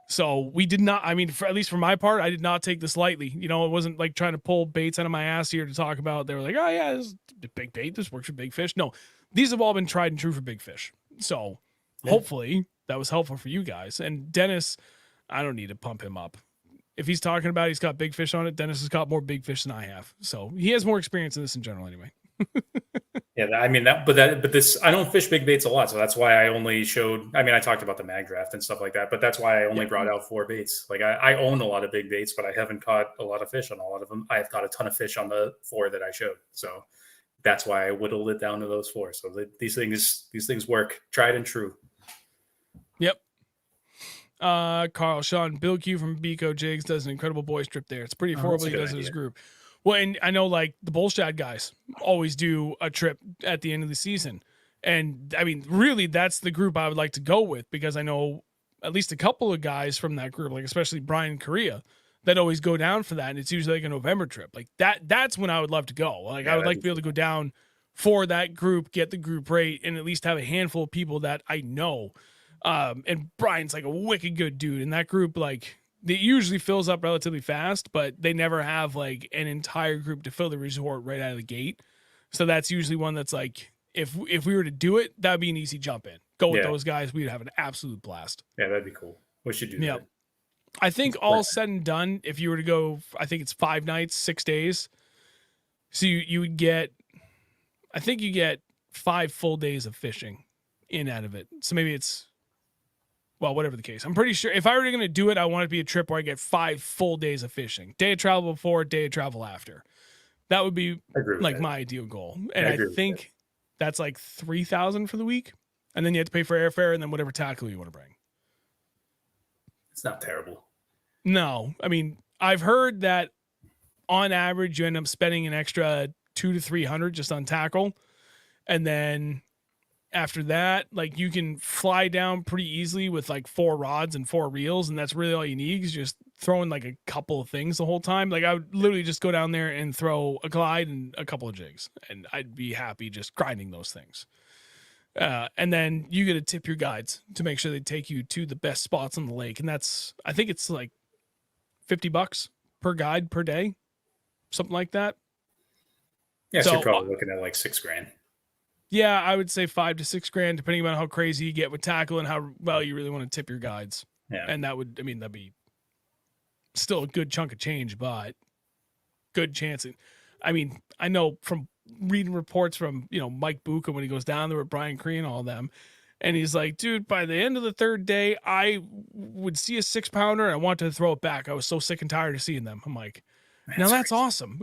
So we did not, I mean, at least for my part, I did not take this lightly. You know, it wasn't like trying to pull baits out of my ass here to talk about. They were like, oh yeah, this is a big bait. This works for big fish. No, these have all been tried and true for big fish. So hopefully that was helpful for you guys. And Dennis, I don't need to pump him up. If he's talking about he's got big fish on it, Dennis has got more big fish than I have. So he has more experience in this in general anyway. Yeah, I mean but this, I don't fish big baits a lot, so that's why I only showed. I mean, I talked about the mag draft and stuff like that, but that's why I only brought out 4 baits. Like I own a lot of big baits, but I haven't caught a lot of fish on a lot of them. I have caught a ton of fish on the 4 that I showed, so that's why I whittled it down to those 4. So these things work, tried and true. Yep. Carl, Sean, Bill Q from Beco Jigs does an incredible boys trip there. It's pretty affordable. He does it as a group. Well, and I know like the Bullshad guys always do a trip at the end of the season. And I mean, really, that's the group I would like to go with because I know at least a couple of guys from that group, like especially Brian Correa, that always go down for that. And it's usually like a November trip. Like that's when I would love to go. Like I would like to be able to go down for that group, get the group rate, and at least have a handful of people that I know. And Brian's like a wicked good dude. And that group, like, it usually fills up relatively fast, but they never have like an entire group to fill the resort right out of the gate. So that's usually one that's like, if we were to do it, that'd be an easy jump in. Go with those guys. We'd have an absolute blast. Yeah, that'd be cool. We should do that. I think all said and done, if you were to go, I think it's 5 nights, 6 days. So you would get, I think you get 5 full days of fishing in out of it. So maybe it's, well, whatever the case. I'm pretty sure if I were going to do it, I want it to be a trip where I get 5 full days of fishing. Day of travel before, day of travel after. That would be like my ideal goal. And I think that's like $3,000 for the week. And then you have to pay for airfare and then whatever tackle you want to bring. It's not terrible. No. I mean, I've heard that on average, you end up spending an extra $200 to $300 just on tackle. And then after that, like you can fly down pretty easily with like 4 rods and 4 reels. And that's really all you need is just throwing like a couple of things the whole time. Like I would literally just go down there and throw a glide and a couple of jigs and I'd be happy just grinding those things. And then you get to tip your guides to make sure they take you to the best spots on the lake. And that's, I think it's like $50 per guide per day, something like that. Yeah, so you're probably looking at like $6,000. Yeah, I would say $5,000 to $6,000, depending on how crazy you get with tackle and how well you really want to tip your guides. Yeah. And that would, I mean, that'd be still a good chunk of change, but good chance. I mean, I know from reading reports from, you know, Mike Bucca when he goes down there with Brian Cree and all of them. And he's like, dude, by the end of the 3rd day, I would see a 6-pounder and I wanted to throw it back. I was so sick and tired of seeing them. I'm like, now that's awesome.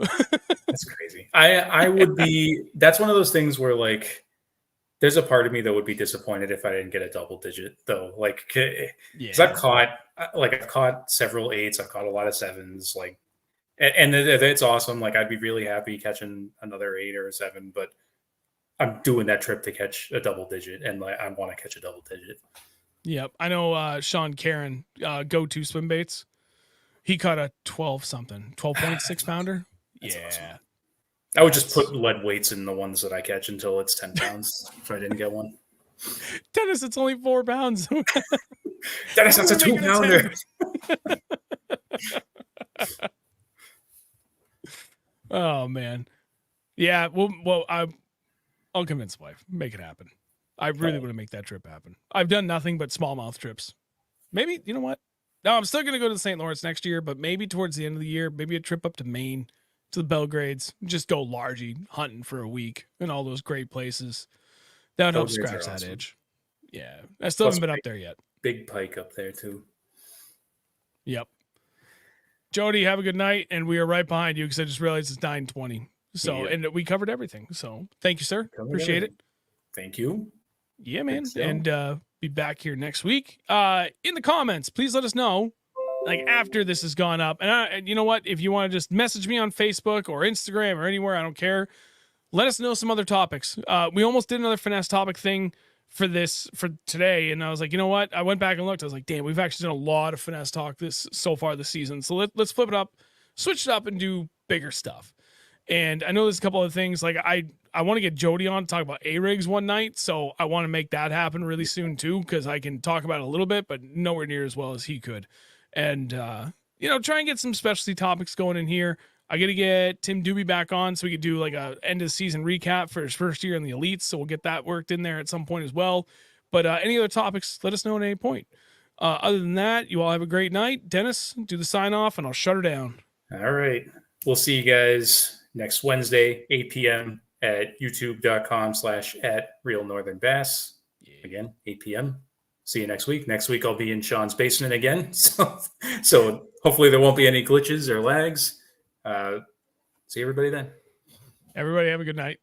That's crazy. I would be, that's one of those things where like, there's a part of me that would be disappointed if I didn't get a double digit though. Like, because I've caught several 8s. I've caught a lot of 7s, like, and it's awesome. Like I'd be really happy catching another 8 or a 7, but I'm doing that trip to catch a double digit, and like I want to catch a double digit. Yep, I know. Sean Karen, go-to swim baits. He caught a 12.6 pounder. Yeah, awesome. I would just put lead weights in the ones that I catch until it's 10 pounds if I didn't get one. Dennis, it's only 4 pounds. Dennis, that's a 2-pounder. Oh man, yeah. Well, I'll convince the wife, make it happen. I really want to make that trip happen. I've done nothing but smallmouth trips. Maybe, you know what? No, I'm still going to go to the St. Lawrence next year, but maybe towards the end of the year, maybe a trip up to Maine, to the Belgrades, just go largy hunting for a week and all those great places. That would help scratch that itch. Yeah. I still haven't been up there yet. Big pike up there too. Yep. Jody, have a good night. And we are right behind you because I just realized it's 9:20. So, and we covered everything. So thank you, sir. Appreciate it. Thank you. Yeah, man. And be back here next week. In the comments, please let us know like after this has gone up. And you know what? If you want to just message me on Facebook or Instagram or anywhere, I don't care. Let us know some other topics. We almost did another finesse topic thing for today, and I was like, you know what? I went back and looked. I was like, damn, we've actually done a lot of finesse talk so far this season. So let's flip it up, switch it up, and do bigger stuff. And I know there's a couple of things like I want to get Jody on to talk about A-rigs one night, so I want to make that happen really soon too, because I can talk about it a little bit, but nowhere near as well as he could. And try and get some specialty topics going in here. I got to get Tim Doobie back on so we could do like a end of season recap for his first year in the elites. So we'll get that worked in there at some point as well. But any other topics, let us know at any point. Other than that, you all have a great night. Dennis, do the sign off and I'll shut her down. All right. We'll see you guys next Wednesday, 8 p.m. at youtube.com/@ReelNorthernBass. Again, 8 p.m. See you next week. Next week, I'll be in Sean's basement again. So hopefully there won't be any glitches or lags. See everybody then. Everybody have a good night.